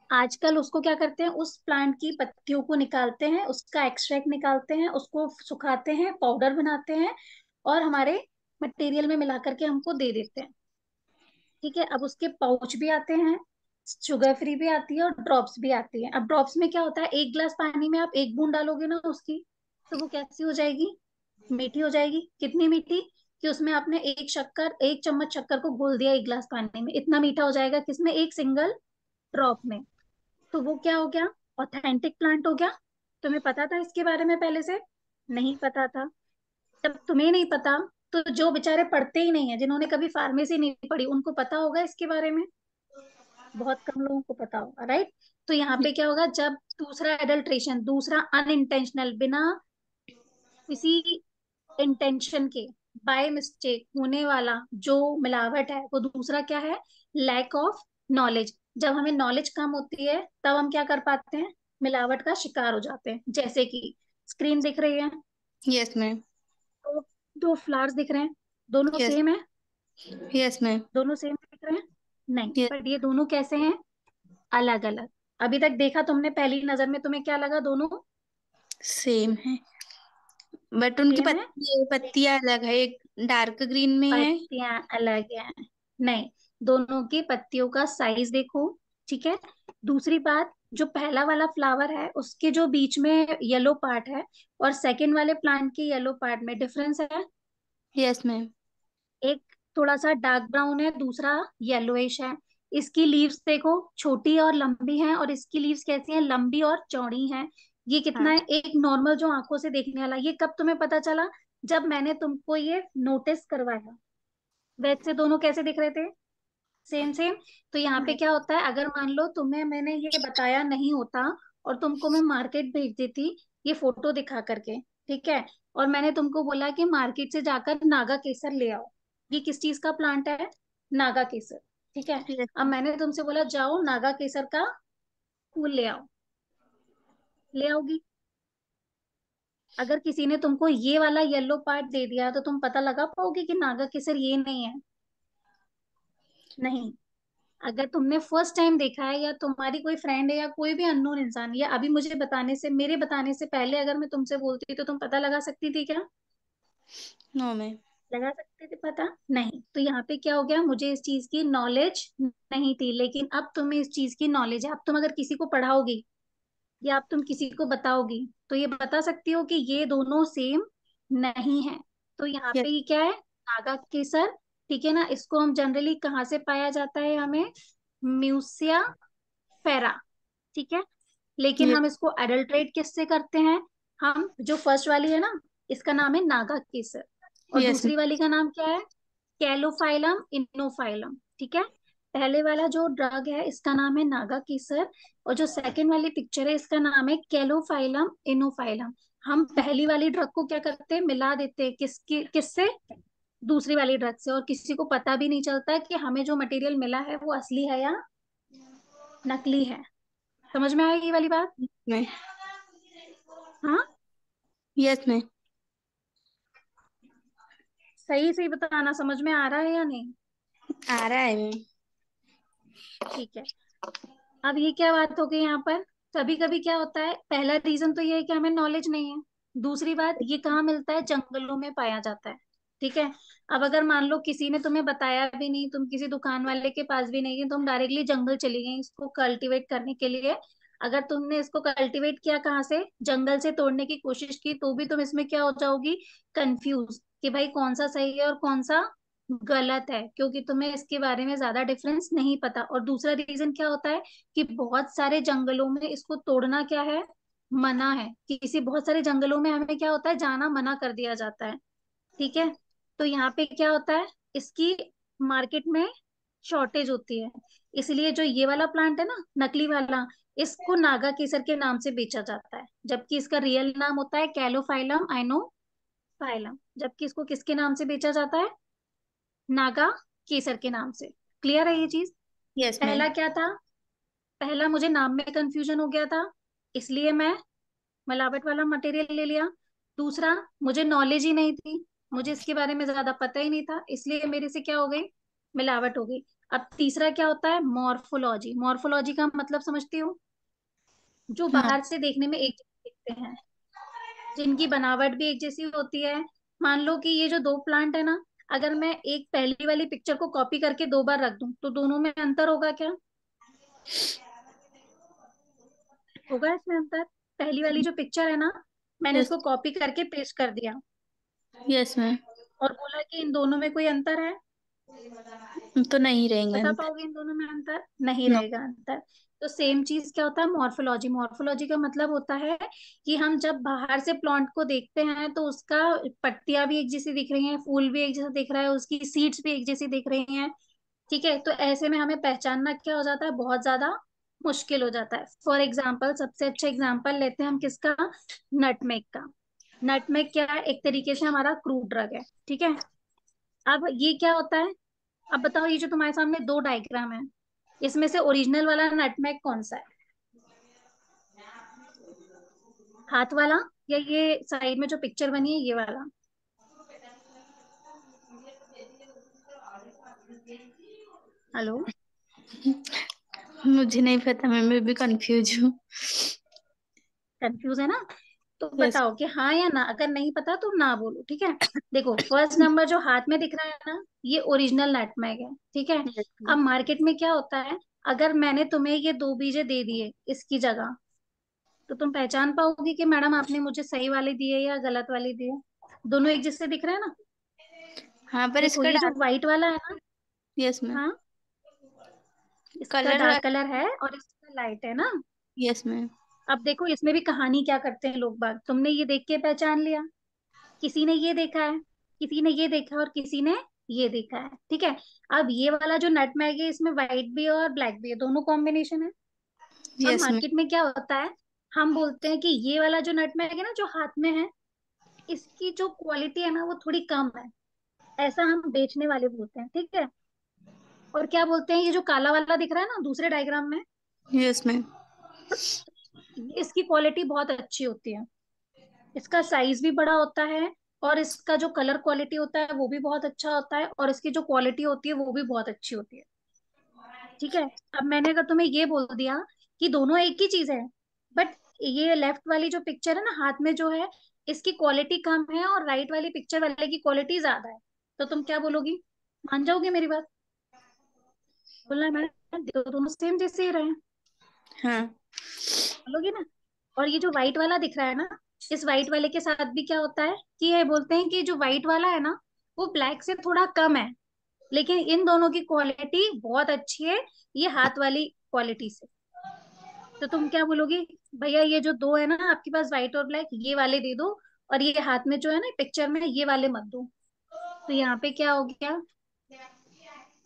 आजकल उसको क्या करते हैं, उस प्लांट की पत्तियों को निकालते हैं, उसका एक्सट्रैक्ट निकालते हैं, उसको सुखाते हैं, पाउडर बनाते हैं और हमारे मटेरियल में मिला करके हमको दे देते हैं। ठीक है, अब उसके पाउच भी आते हैं, शुगर फ्री भी आती है और ड्रॉप्स भी आती है। अब ड्रॉप्स में क्या होता है, एक गिलास पानी में आप एक बूंद डालोगे ना उसकी, तो वो कैसी हो जाएगी, मीठी हो जाएगी। कितनी मीठी, कि उसमें आपने एक चम्मच शक्कर को घोल दिया एक गिलास पानी में, इतना मीठा हो जाएगा, किसमें, एक सिंगल ड्रॉप में। तो वो क्या हो गया, ऑथेंटिक प्लांट हो गया। तुम्हें पता था इसके बारे में पहले से, नहीं पता था। जब तुम्हें नहीं पता, तो जो बेचारे पढ़ते ही नहीं है, जिन्होंने कभी फार्मेसी नहीं पढ़ी, उनको पता होगा इसके बारे में, बहुत कम लोगों को पता होगा, राइट। तो यहाँ पे क्या होगा, जब दूसरा एडल्ट्रेशन, दूसरा अनइंटेंशनल, बिना किसी इंटेंशन के, बाय मिस्टेक होने वाला जो मिलावट है, वो दूसरा क्या है, लैक ऑफ नॉलेज। जब हमें नॉलेज कम होती है तब हम क्या कर पाते हैं, मिलावट का शिकार हो जाते हैं। जैसे कि स्क्रीन दिख रही है, यस मैम। तो दो फ्लावर्स दिख रहे हैं, दोनों यस। सेम है, यस मैम। दोनों सेम दिख रहे हैं, नहीं, यस। बट ये दोनों कैसे हैं, अलग अलग। अभी तक देखा तुमने, पहली नजर में तुम्हें क्या लगा, दोनों सेम है, बट उनकी सेम है, पत्तियां अलग है, एक डार्क ग्रीन में है। पत्तियां अलग हैं, नहीं, दोनों की पत्तियों का साइज देखो। ठीक है, दूसरी बात, जो पहला वाला फ्लावर है उसके जो बीच में येलो पार्ट है और सेकंड वाले प्लांट के येलो पार्ट में डिफरेंस है। Yes ma'am. एक थोड़ा सा डार्क ब्राउन है, दूसरा येलोइश है। इसकी लीव्स देखो, छोटी और लंबी हैं, और इसकी लीव्स कैसी हैं, लंबी और चौड़ी हैं। ये कितना हाँ। है, एक नॉर्मल जो आंखों से देखने वाला, ये कब तुम्हें पता चला, जब मैंने तुमको ये नोटिस करवाया। वैसे दोनों कैसे दिख रहे थे, सेम सेम। तो यहाँ पे क्या होता है, अगर मान लो तुम्हें मैंने ये बताया नहीं होता और तुमको मैं मार्केट भेज देती ये फोटो दिखा करके, ठीक है, और मैंने तुमको बोला कि मार्केट से जाकर नागा केसर ले आओ, ये किस चीज का प्लांट है, नागा केसर। ठीक है, यस। अब मैंने तुमसे बोला जाओ नागा केसर का फूल ले आओ, ले आओगी। अगर किसी ने तुमको ये वाला येलो पार्ट दे दिया तो तुम पता लगा पाओगे कि नागा केसर ये नहीं है, नहीं। अगर तुमने फर्स्ट टाइम देखा है, या तुम्हारी कोई फ्रेंड है या कोई भी अननोन इंसान, या अभी मुझे बताने से, मेरे बताने से पहले अगर मैं तुमसे बोलती तो तुम पता लगा सकती थी क्या, नो मैम। लगा सकते थे पता, नहीं। तो यहाँ पे क्या हो गया, मुझे इस चीज की नॉलेज नहीं थी, लेकिन अब तुम्हें इस चीज की नॉलेज है। अब तुम अगर किसी को पढ़ाओगी या अब तुम किसी को बताओगी तो ये बता सकती हो कि ये दोनों सेम नहीं है। तो यहाँ यस। पे ये क्या है, नागा केसर। ठीक है ना, इसको हम जनरली कहाँ से पाया जाता है, हमें म्यूसिया फेरा। ठीक है, लेकिन यस। हम इसको एडल्ट्रेट किससे करते हैं, हम जो फर्स्ट वाली है ना, इसका नाम है नागा केसर, और यस। दूसरी वाली का नाम क्या है, कैलोफाइलम इनोफाइलम। ठीक है, पहले वाला जो ड्रग है इसका नाम है नागा केसर, और जो सेकंड वाली पिक्चर है इसका नाम है कैलोफाइलम इनोफाइलम। हम पहली वाली ड्रग को क्या करते हैं, मिला देते हैं किससे, दूसरी वाली ड्रग से, और किसी को पता भी नहीं चलता कि हमें जो मटेरियल मिला है वो असली है या नकली है। समझ में आएगी ये वाली बात, मैम। हाँ। Yes ma'am. सही सही बताना, समझ में आ रहा है या नहीं। आ रहा है मैम। ठीक है, अब ये क्या बात हो गई यहाँ पर, कभी कभी क्या होता है, पहला रीजन तो ये है कि हमें नॉलेज नहीं है। दूसरी बात, ये कहाँ मिलता है, जंगलों में पाया जाता है। ठीक है। अब अगर मान लो किसी ने तुम्हें बताया भी नहीं, तुम किसी दुकान वाले के पास भी नहीं गई, तुम डायरेक्टली जंगल चली गई इसको कल्टीवेट करने के लिए। अगर तुमने इसको कल्टीवेट किया कहाँ से, जंगल से तोड़ने की कोशिश की, तो भी तुम इसमें क्या हो जाओगी, कंफ्यूज कि भाई कौन सा सही है और कौन सा गलत है, क्योंकि तुम्हें इसके बारे में ज्यादा डिफरेंस नहीं पता। और दूसरा रीजन क्या होता है कि बहुत सारे जंगलों में इसको तोड़ना क्या है, मना है। किसी बहुत सारे जंगलों में हमें क्या होता है, जाना मना कर दिया जाता है। ठीक है। तो यहाँ पे क्या होता है, इसकी मार्केट में शॉर्टेज होती है। इसलिए जो ये वाला प्लांट है ना, नकली वाला, इसको नागा केसर के नाम से बेचा जाता है, जबकि इसका रियल नाम होता है कैलोफाइलम आइनोफाइलम। जबकि इसको किसके नाम से बेचा जाता है, नागा केसर के नाम से। क्लियर है ये चीज। Yes ma'am. पहला क्या था, पहला मुझे नाम में कंफ्यूजन हो गया था, इसलिए मैं मिलावट वाला मटेरियल ले लिया। दूसरा, मुझे नॉलेज ही नहीं थी, मुझे इसके बारे में ज्यादा पता ही नहीं था, इसलिए मेरे से क्या हो गई, मिलावट हो गई। अब तीसरा क्या होता है, मॉर्फोलॉजी। मॉर्फोलॉजी का मतलब समझती हो, जो हाँ। बाहर से देखने में एक जैसे दिखते हैं, जिनकी बनावट भी एक जैसी होती है। मान लो कि ये जो दो प्लांट है ना, अगर मैं एक पहली वाली पिक्चर को कॉपी करके दो बार रख दूं, तो दोनों में अंतर होगा क्या, होगा इसमें अंतर। पहली वाली जो पिक्चर है ना, मैंने यस। उसको कॉपी करके पेस्ट कर दिया यस मैम। और बोला कि इन दोनों में कोई अंतर है, तो नहीं रहेंगे बता अंतर। पाओगे इन दोनों में अंतर, नहीं नो। रहेगा अंतर। तो सेम चीज क्या होता है, मॉर्फोलॉजी। मॉर्फोलॉजी का मतलब होता है कि हम जब बाहर से प्लांट को देखते हैं तो उसका पत्तियां भी एक जैसी दिख रही हैं, फूल भी एक जैसा दिख रहा है, उसकी सीड्स भी एक जैसी दिख रही हैं। ठीक है। तो ऐसे में हमें पहचानना क्या हो जाता है, बहुत ज्यादा मुश्किल हो जाता है। फॉर एग्जाम्पल, सबसे अच्छा एग्जाम्पल लेते हैं हम किसका, नटमेग का। नटमेग क्या है, एक तरीके से हमारा क्रूड ड्रग है। ठीक है। अब ये क्या होता है, अब बताओ, ये जो तुम्हारे सामने दो डायग्राम है, इसमें से ओरिजिनल वाला नटमेग कौन सा है, हाथ वाला या ये साइड में जो पिक्चर बनी है ये वाला। हेलो। मुझे नहीं पता मैम, मैं भी कंफ्यूज हूँ। कंफ्यूज है ना, तो यस। बताओ कि हाँ या ना। अगर नहीं पता तो ना बोलो, ठीक है। देखो, फर्स्ट नंबर जो हाथ में दिख रहा है ना, ये ओरिजिनल नटमेग है। ठीक है। यस अब मैम। मार्केट में क्या होता है, अगर मैंने तुम्हें ये दो बीजे दे दिए इसकी जगह, तो तुम पहचान पाओगी कि मैडम आपने मुझे सही वाले दिए या गलत वाले दिए। दोनों एक जैसे दिख रहे हैं ना। हाँ, पर देखो, इसका ये जो डार्क। व्हाइट वाला है ना, यस मैम। हाँ, इसका कलर। डार्क कलर है और इसका लाइट है ना। Yes ma'am. अब देखो, इसमें भी कहानी क्या करते हैं लोग बाग, तुमने ये देख के पहचान लिया, किसी ने ये देखा है, किसी ने ये देखा और किसी ने ये देखा है। ठीक है। अब ये वाला जो नटमेग है, इसमें व्हाइट भी है और ब्लैक भी है, दोनों कॉम्बिनेशन है। अब यस मैम। मार्केट में क्या होता है, हम बोलते हैं कि ये वाला जो नटमेग है ना, जो हाथ में है, इसकी जो क्वालिटी है ना वो थोड़ी कम है, ऐसा हम बेचने वाले बोलते हैं। ठीक है। और क्या बोलते हैं, ये जो काला वाला दिख रहा है ना दूसरे डायग्राम में, यस मैम। ये इसकी क्वालिटी बहुत अच्छी होती है, इसका साइज भी बड़ा होता है, और इसका जो कलर क्वालिटी होता है वो भी बहुत अच्छा होता है, और इसकी जो क्वालिटी होती है वो भी बहुत अच्छी होती है। ठीक है। अब मैंने अगर तुम्हें ये बोल दिया कि दोनों एक ही चीज है, बट ये लेफ्ट वाली जो पिक्चर है ना हाथ में जो है, इसकी क्वालिटी कम है और राइट वाली पिक्चर वाले की क्वालिटी ज्यादा है, तो तुम क्या बोलोगी, मान जाओगे मेरी बात, बोलना है मैडम देखो दोनों सेम जैसे ही रहे हैं, हाँ। बोलोगी ना। और ये जो व्हाइट वाला दिख रहा है ना, इस व्हाइट वाले के साथ भी क्या होता है कि ये बोलते हैं कि जो व्हाइट वाला है ना, वो ब्लैक से थोड़ा कम है, लेकिन इन दोनों की क्वालिटी बहुत अच्छी है, ये हाथ वाली क्वालिटी से। तो तुम क्या बोलोगी, भैया ये जो दो है ना आपके पास, व्हाइट और ब्लैक, ये वाले दे दो, और ये हाथ में जो है ना पिक्चर में, ये वाले मत दो। तो यहाँ पे क्या हो गया,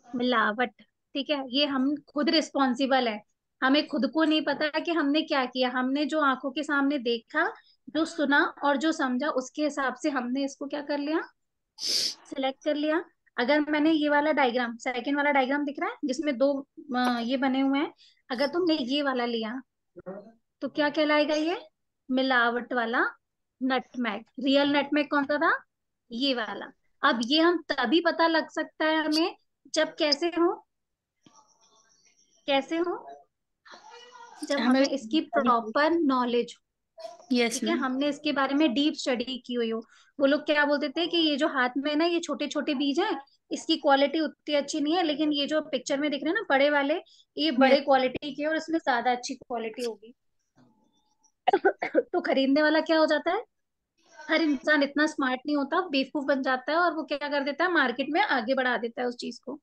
मिलावट। ठीक है। ये हम खुद रिस्पॉन्सिबल है, हमें खुद को नहीं पता कि हमने क्या किया, हमने जो आंखों के सामने देखा, जो सुना और जो समझा, उसके हिसाब से हमने इसको क्या कर लिया, सिलेक्ट कर लिया। अगर मैंने ये वाला डायग्राम, सेकंड वाला डायग्राम दिख रहा है जिसमें दो ये बने हुए हैं, अगर तुमने ये वाला लिया, तो क्या कहलाएगा ये, मिलावट वाला नटमैग। रियल नटमैग कौन सा था, ये वाला। अब ये हम तभी पता लग सकता है हमें, जब कैसे हो, कैसे हो, जब हमें हमें उसकी इसकी जानकारी हो। प्रॉपर नॉलेज, यस ठीक है, मैम। हमने इसके बारे में डीप स्टडी की हुई हो। वो लोग क्या बोलते थे कि ये जो हाथ में है ना, ये छोटे छोटे बीज हैं, इसकी क्वालिटी उतनी अच्छी नहीं है, लेकिन ये जो पिक्चर में दिख रहे हैं ना बड़े वाले, ये यस। बड़े क्वालिटी के हैं और इसमें ज्यादा अच्छी क्वालिटी होगी। तो खरीदने वाला क्या हो जाता है, हर इंसान इतना स्मार्ट नहीं होता, बेवकूफ बन जाता है, और वो क्या कर देता है, मार्केट में आगे बढ़ा देता है उस चीज को।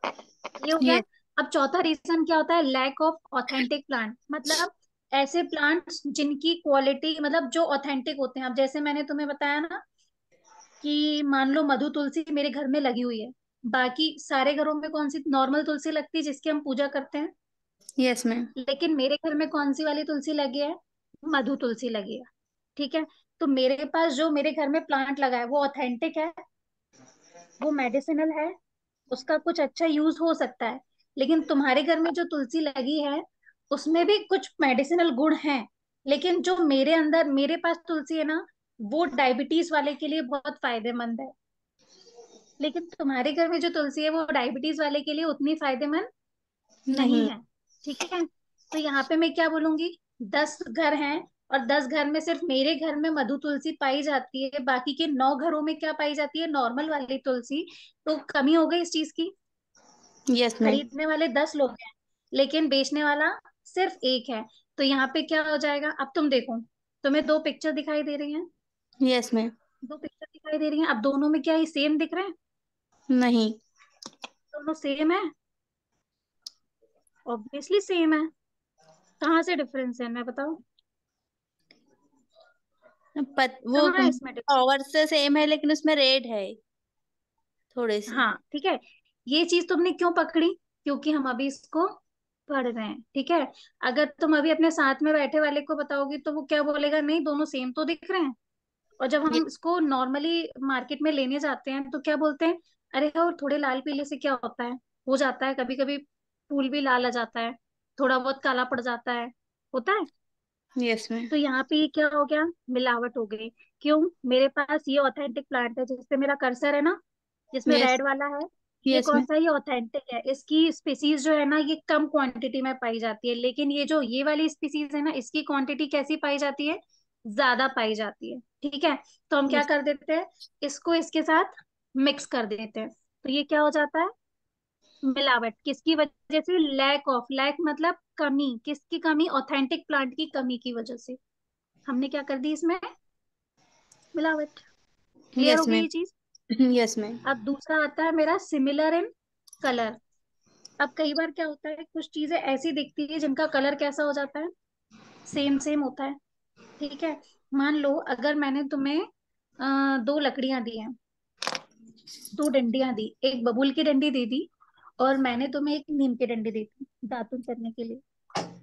ये हो गया। यस। अब चौथा रीजन क्या होता है, लैक ऑफ ऑथेंटिक प्लांट, मतलब ऐसे प्लांट्स जिनकी क्वालिटी, मतलब जो ऑथेंटिक होते हैं। अब जैसे मैंने तुम्हें बताया ना कि मान लो मधु तुलसी मेरे घर में लगी हुई है, बाकी सारे घरों में कौन सी नॉर्मल तुलसी लगती है जिसकी हम पूजा करते हैं, यस मैम। लेकिन मेरे घर में कौन सी वाली तुलसी लगी है, मधु तुलसी लगी है। ठीक है, तो मेरे पास जो मेरे घर में प्लांट लगा है वो ऑथेंटिक है, वो मेडिसिनल है, उसका कुछ अच्छा यूज हो सकता है। लेकिन तुम्हारे घर में जो तुलसी लगी है उसमें भी कुछ मेडिसिनल गुण हैं, लेकिन जो मेरे अंदर मेरे पास तुलसी है ना, वो डायबिटीज वाले के लिए बहुत फायदेमंद है। लेकिन तुम्हारे घर में जो तुलसी है वो डायबिटीज वाले के लिए उतनी फायदेमंद नहीं नहीं। है। ठीक है, तो यहाँ पे मैं क्या बोलूंगी, 10 घर हैं और 10 घर में सिर्फ मेरे घर में मधु तुलसी पाई जाती है, बाकी के 9 घरों में क्या पाई जाती है, नॉर्मल वाली तुलसी। तो कमी हो गई इस चीज की। Yes ma'am. खरीदने वाले 10 लोग हैं, लेकिन बेचने वाला सिर्फ एक है। तो यहाँ पे क्या हो जाएगा, अब तुम देखो, तुम्हें दो पिक्चर दिखाई दे रही हैं, यस मैम। दो पिक्चर दिखाई दे रही हैं, अब दोनों में क्या ये सेम दिख रहे हैं, नहीं। दोनों सेम है, ऑब्वियसली सेम है। कहाँ से डिफरेंस है, मैं बताओ, वो कहाँ है इसमें difference? फ्लावर से सेम है लेकिन उसमें रेड है थोड़े से। हाँ ठीक है, ये चीज तुमने क्यों पकड़ी, क्योंकि हम अभी इसको पढ़ रहे हैं। ठीक है, अगर तुम अभी अपने साथ में बैठे वाले को बताओगी तो वो क्या बोलेगा, नहीं दोनों सेम तो दिख रहे हैं। और जब ये। हम इसको नॉर्मली मार्केट में लेने जाते हैं तो क्या बोलते हैं, अरे और थोड़े लाल पीले से क्या होता है, हो जाता है कभी कभी, फूल भी लाल आ जाता है, थोड़ा बहुत काला पड़ जाता है, होता है। Yes ma'am. तो यहाँ पे ये क्या हो गया, मिलावट हो गई। क्यों, मेरे पास ये ऑथेंटिक प्लांट है जिसपे मेरा कर्सर है ना, जिसमें यस। रेड वाला है, ये यस कौन मैम। सा है, ये ऑथेंटिक है। इसकी स्पीसीज जो है ना ये कम क्वांटिटी में पाई जाती है, लेकिन ये जो ये वाली स्पीसीज है ना, इसकी क्वांटिटी कैसी पाई जाती है, ज्यादा पाई जाती है। ठीक है, तो हम क्या यस। कर देते हैं, इसको इसके साथ मिक्स कर देते हैं, तो ये क्या हो जाता है, मिलावट। किसकी वजह से, लैक ऑफ, लैक मतलब कमी, किसकी कमी, ऑथेंटिक प्लांट की कमी की वजह से हमने क्या कर दी इसमें, मिलावट। क्लियर हो यस गई मैम। ये चीज। Yes ma'am. अब दूसरा आता है मेरा सिमिलर इन कलर। अब कई बार क्या होता है, कुछ चीजें ऐसी दिखती है जिनका कलर कैसा हो जाता है, सेम सेम होता है। ठीक है, मान लो अगर मैंने तुम्हें 2 लकड़ियां दी हैं, 2 डंडियां दी, एक बबूल की डंडी दे दी और मैंने तुम्हें एक नीम की डंडी दी थी दातुन करने के लिए,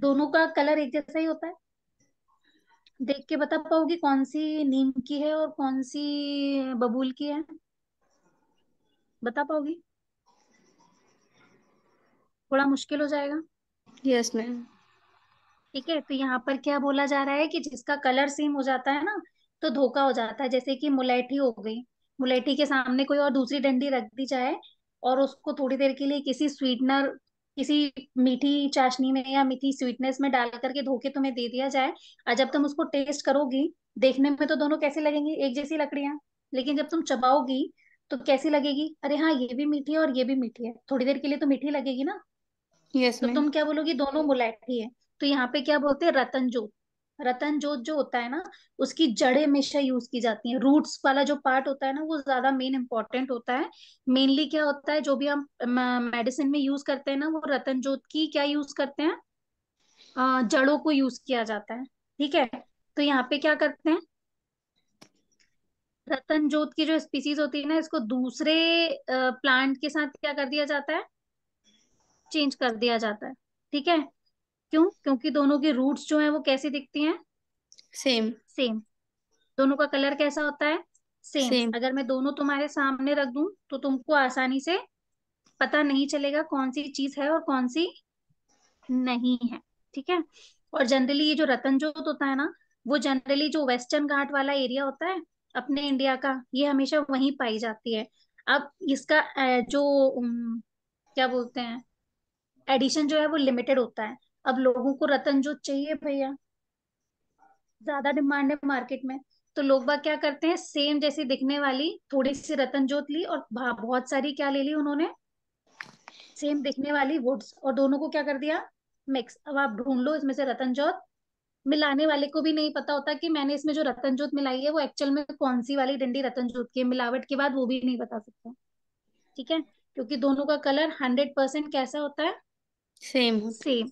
दोनों का कलर एक जैसा ही होता है, देख के बता पाओगी कौन सी नीम की है और कौन सी बबूल की है, बता पाओगी, थोड़ा मुश्किल हो जाएगा। Yes ma'am. ठीक है, तो यहाँ पर क्या बोला जा रहा है कि जिसका कलर सेम हो जाता है ना, तो धोखा हो जाता है। जैसे कि मुलेठी हो गई, मुलेठी के सामने कोई और दूसरी डंडी रख दी जाए और उसको थोड़ी देर के लिए किसी स्वीटनर, किसी मीठी चाशनी में या मीठी स्वीटनेस में डाल करके धोके तुम्हें दे दिया जाए, और जब तुम उसको टेस्ट करोगी, देखने में तो दोनों कैसी लगेंगी, एक जैसी लकड़ियां, लेकिन जब तुम चबाओगी तो कैसी लगेगी, अरे हाँ ये भी मीठी है और ये भी मीठी है, थोड़ी देर के लिए तो मीठी लगेगी ना, यस तो मैम। तुम क्या बोलोगी, दोनों मुलायठी है। तो यहाँ पे क्या बोलते हैं, रतन जोत। रतन जोत जो होता है ना, उसकी जड़ें हमेशा यूज की जाती हैं, रूट्स वाला जो पार्ट होता है ना वो ज्यादा मेन इंपॉर्टेंट होता है। मेनली क्या होता है, जो भी हम मेडिसिन में यूज करते हैं ना, वो रतन जोत की क्या यूज करते हैं, जड़ों को यूज किया जाता है। ठीक है, तो यहाँ पे क्या करते हैं, रतन जोत की जो स्पीसीज होती है ना, इसको दूसरे प्लांट के साथ क्या कर दिया जाता है, चेंज कर दिया जाता है। ठीक है, क्यों, क्योंकि दोनों की रूट्स जो है वो कैसी दिखती हैं, सेम। सेम। दोनों का कलर कैसा होता है, सेम। सेम। अगर मैं दोनों तुम्हारे सामने रख दूं तो तुमको आसानी से पता नहीं चलेगा कौन सी चीज है और कौन सी नहीं है। ठीक है, और जनरली ये जो रतन जोत होता है ना, वो जनरली जो वेस्टर्न घाट वाला एरिया होता है अपने इंडिया का, ये हमेशा वहीं पाई जाती है। अब इसका जो क्या बोलते हैं, एडिशन जो है वो लिमिटेड होता है। अब लोगों को रतन जोत चाहिए भैया, ज्यादा डिमांड है मार्केट में। तो लोग बाग क्या करते हैं, सेम जैसी दिखने वाली थोड़ी सी रतन जोत ली और बहुत सारी क्या ले ली उन्होंने, सेम दिखने वाली वुड्स, और दोनों को क्या कर दिया, मिक्स। अब आप ढूंढ लो इसमें से रतन जोत। मिलाने वाले को भी नहीं पता होता कि मैंने इसमें जो रतन जोत मिलाई है वो एक्चुअल में कौन सी वाली डंडी रतन जोत की है, मिलावट के बाद वो भी नहीं बता सकता। ठीक है, क्योंकि दोनों का कलर 100% कैसा होता है, सेम होता सेम।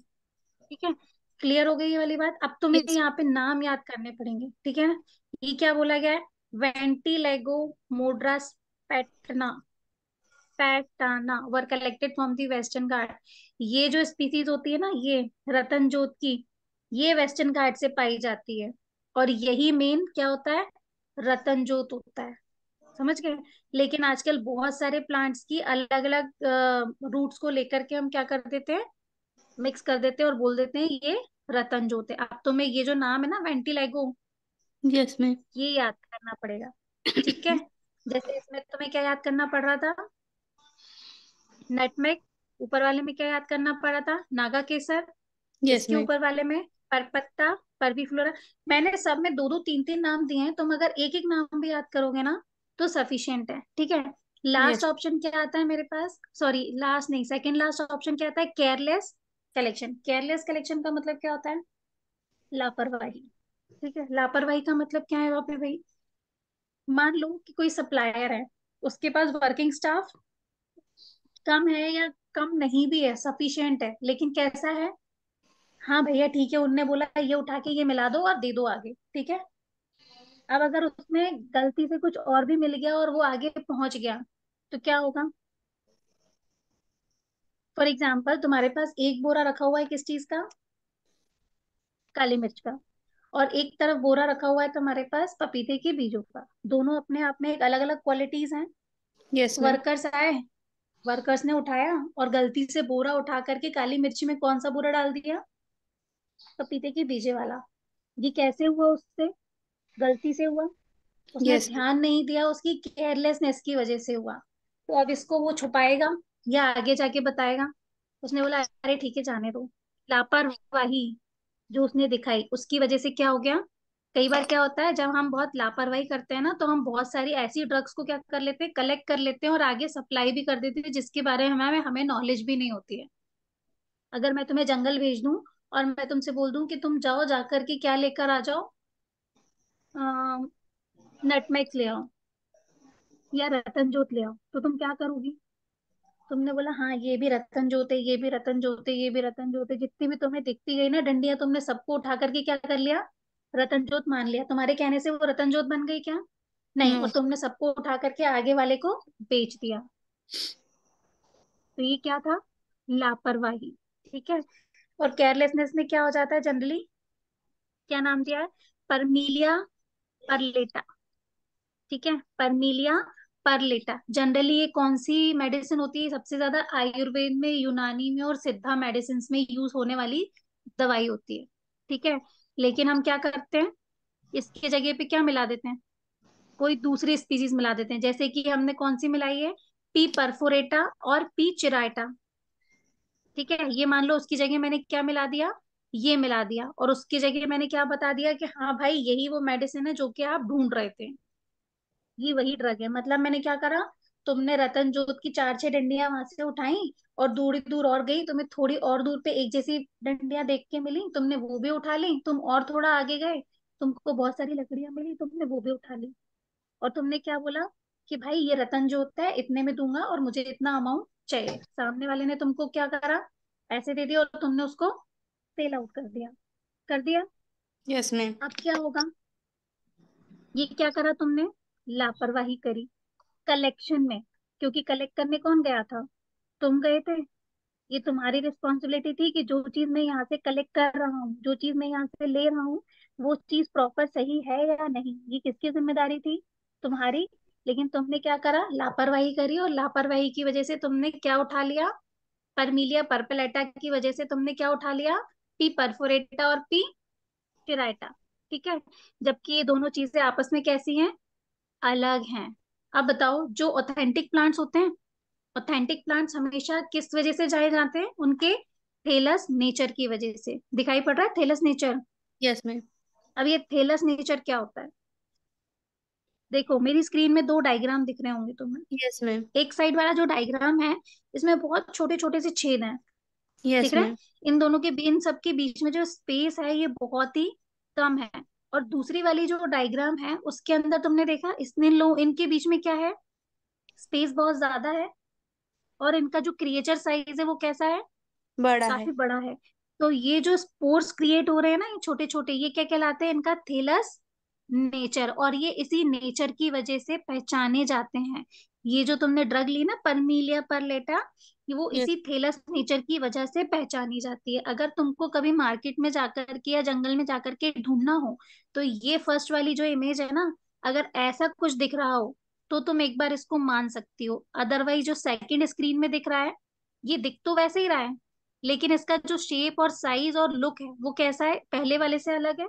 ठीक है, क्लियर हो गई ये वाली बात। अब है। तुम्हें यस। यहाँ पे नाम याद करने पड़ेंगे, ठीक है ना। ये क्या बोला गया है, वेंटिलेगो मोड्रास पैटना, पैटाना were collected from the Western Ghat. ये जो स्पीसीज होती है ना, ये रतन जोत की, ये वेस्टर्न घाट से पाई जाती है। और यही मेन क्या होता है, रतन जोत होता है। समझ गए। लेकिन आजकल बहुत सारे प्लांट्स की अलग अलग रूट्स को लेकर के हम क्या कर देते हैं, मिक्स कर देते हैं और बोल देते हैं ये रतन जोत है। अब तुम्हें ये जो नाम है ना वेंटिलेगो, यस मैम। ये याद करना पड़ेगा। ठीक है, जैसे इसमें तुम्हें क्या याद करना पड़ रहा था, नटमेग। ऊपर वाले में क्या याद करना पड़ा था, नागा केसर। यस इसके मैम। ऊपर वाले में परपत्ता, परवीफ्लोरा। मैंने सब में दो दो तीन तीन नाम दिए हैं, तुम अगर एक एक नाम भी याद करोगे ना तो सफिशियंट है। ठीक है, लास्ट यस। ऑप्शन क्या आता है मेरे पास, सॉरी लास्ट नहीं, सेकंड लास्ट ऑप्शन क्या आता है, केयरलेस कलेक्शन। केयरलेस कलेक्शन का मतलब क्या होता है, लापरवाही। ठीक है, लापरवाही का मतलब क्या है वहां पे भाई, मान लो कि कोई सप्लायर है, उसके पास वर्किंग स्टाफ कम है या कम नहीं भी है, सफिशिएंट है, लेकिन कैसा है, हाँ भैया ठीक है, उनने बोला ये उठा के ये मिला दो और दे दो आगे, ठीक है। अब अगर उसमें गलती से कुछ और भी मिल गया और वो आगे पहुंच गया तो क्या होगा। फॉर एग्जाम्पल तुम्हारे पास एक बोरा रखा हुआ है किस चीज का, काली मिर्च का, और एक तरफ बोरा रखा हुआ है तुम्हारे पास पपीते के बीजों का। दोनों अपने आप में एक अलग अलग क्वालिटीज हैं। Yes ma'am. वर्कर्स आए, वर्कर्स ने उठाया और गलती से बोरा उठा करके काली मिर्ची में कौन सा बोरा डाल दिया, पपीते के बीजे वाला। ये कैसे हुआ, उससे गलती से हुआ, उसने यस। ध्यान नहीं दिया, उसकी केयरलेसनेस की वजह से हुआ। तो अब इसको वो छुपाएगा या आगे जाके बताएगा, उसने बोला अरे ठीक है जाने दो। लापरवाही जो उसने दिखाई उसकी वजह से क्या हो गया। कई बार क्या होता है, जब हम बहुत लापरवाही करते हैं ना तो हम बहुत सारी ऐसी ड्रग्स को क्या कर लेते हैं, कलेक्ट कर लेते हैं और आगे सप्लाई भी कर देते हैं, जिसके बारे में हमें हमें नॉलेज भी नहीं होती है। अगर मैं तुम्हें जंगल भेज दूं और मैं तुमसे बोल दूं कि तुम जाओ जाकर के क्या लेकर आ जाओ, नटमेग्स ले आओ या रतन जोत ले आओ, तो तुम क्या करोगी। तुमने बोला हाँ ये भी रतन जोत है, ये भी रतन जोत है, ये भी रतन जोत है, जितनी भी तुम्हें दिखती गई ना डंडियां, तुमने सबको उठा करके क्या कर लिया, रतन जोत मान लिया। तुम्हारे कहने से वो रतन जोत बन गई क्या, नहीं, नो। और तुमने सबको उठा करके आगे वाले को बेच दिया। तो ये क्या था, लापरवाही। ठीक है, और केयरलेसनेस में क्या हो जाता है जनरली, क्या नाम दिया है, परमीलिया परलेटा। ठीक है, परमीलिया परलेटा। जनरली ये कौन सी मेडिसिन होती है, सबसे ज्यादा आयुर्वेद में, यूनानी में और सिद्धा मेडिसिन में यूज होने वाली दवाई होती है। ठीक है, लेकिन हम क्या करते हैं, इसके जगह पे क्या मिला देते हैं, कोई दूसरी स्पीसीज मिला देते हैं। जैसे कि हमने कौन सी मिलाई है, पी परफोरेटा और पी चिराइटा। ठीक है, ये मान लो उसकी जगह मैंने क्या मिला दिया, ये मिला दिया, और उसकी जगह मैंने क्या बता दिया कि हाँ भाई यही वो मेडिसिन है जो कि आप ढूंढ रहे थे, ये वही ड्रग है। मतलब मैंने क्या करा, तुमने रतन जोत की चार छह डंडियां वहां से उठाई और दूर दूर और गई, तुम्हें थोड़ी और दूर पे एक जैसी डंडियां देख के मिली, तुमने वो भी उठा ली। तुम और थोड़ा आगे गए, तुमको बहुत सारी लकड़ियां मिली, तुमने वो भी उठा ली। और तुमने क्या बोला कि भाई ये रतन जोत है, इतने में दूंगा और मुझे इतना अमाउंट चाहिए। सामने वाले ने तुमको क्या करा, पैसे दे दिए और तुमने उसको सेल आउट कर दिया, कर दिया। Yes ma'am. अब क्या होगा, ये क्या करा तुमने, लापरवाही करी कलेक्शन में। क्योंकि कलेक्ट करने कौन गया था, तुम गए थे। ये तुम्हारी रिस्पॉन्सिबिलिटी थी कि जो चीज मैं यहाँ से कलेक्ट कर रहा हूँ, जो चीज मैं यहाँ से ले रहा हूँ, वो चीज प्रॉपर सही है या नहीं, ये किसकी जिम्मेदारी थी, तुम्हारी। लेकिन तुमने क्या करा, लापरवाही करी, और लापरवाही की वजह से तुमने क्या उठा लिया, परमीलिया पर्पलेटा की वजह से तुमने क्या उठा लिया, पी परफोरेटा और पी चिराइटा। ठीक है, जबकि ये दोनों चीजें आपस में कैसी हैं, अलग हैं। अब बताओ, जो ऑथेंटिक प्लांट्स होते हैं, ऑथेंटिक प्लांट्स हमेशा किस वजह से जाए जाते हैं, उनके थेलस नेचर की वजह से दिखाई पड़ रहा है, थेलस नेचर। Yes ma'am. अब ये थेलस नेचर क्या होता है? देखो मेरी स्क्रीन में दो डायग्राम दिख रहे होंगे तुम्हें। Yes ma'am. एक साइड वाला जो डायग्राम है, इसमें बहुत छोटे छोटे से छेद हैं, यस दिख रहे हैं? मैम। इन दोनों के इन सब के बीच में जो स्पेस है ये बहुत ही कम है। और दूसरी वाली जो डायग्राम है उसके अंदर तुमने देखा, इसने लो इनके बीच में क्या है, स्पेस बहुत ज्यादा है। और इनका जो क्रिएचर साइज है वो कैसा है, बड़ा है। काफी बड़ा है। तो ये जो स्पोर्स क्रिएट हो रहे हैं ना, ये छोटे छोटे, ये क्या कहलाते हैं, इनका थेलस नेचर। और ये इसी नेचर की वजह से पहचाने जाते हैं। ये जो तुमने ड्रग ली ना, परमीलिया परलेटा, ये वो यस। इसी थेलस नेचर की वजह से पहचानी जाती है। अगर तुमको कभी मार्केट में जाकर के या जंगल में जाकर के ढूंढना हो, तो ये फर्स्ट वाली जो इमेज है ना, अगर ऐसा कुछ दिख रहा हो तो तुम एक बार इसको मान सकती हो। अदरवाइज जो सेकंड स्क्रीन में दिख रहा है, ये दिख तो वैसे ही रहा है, लेकिन इसका जो शेप और साइज और लुक है वो कैसा है, पहले वाले से अलग है।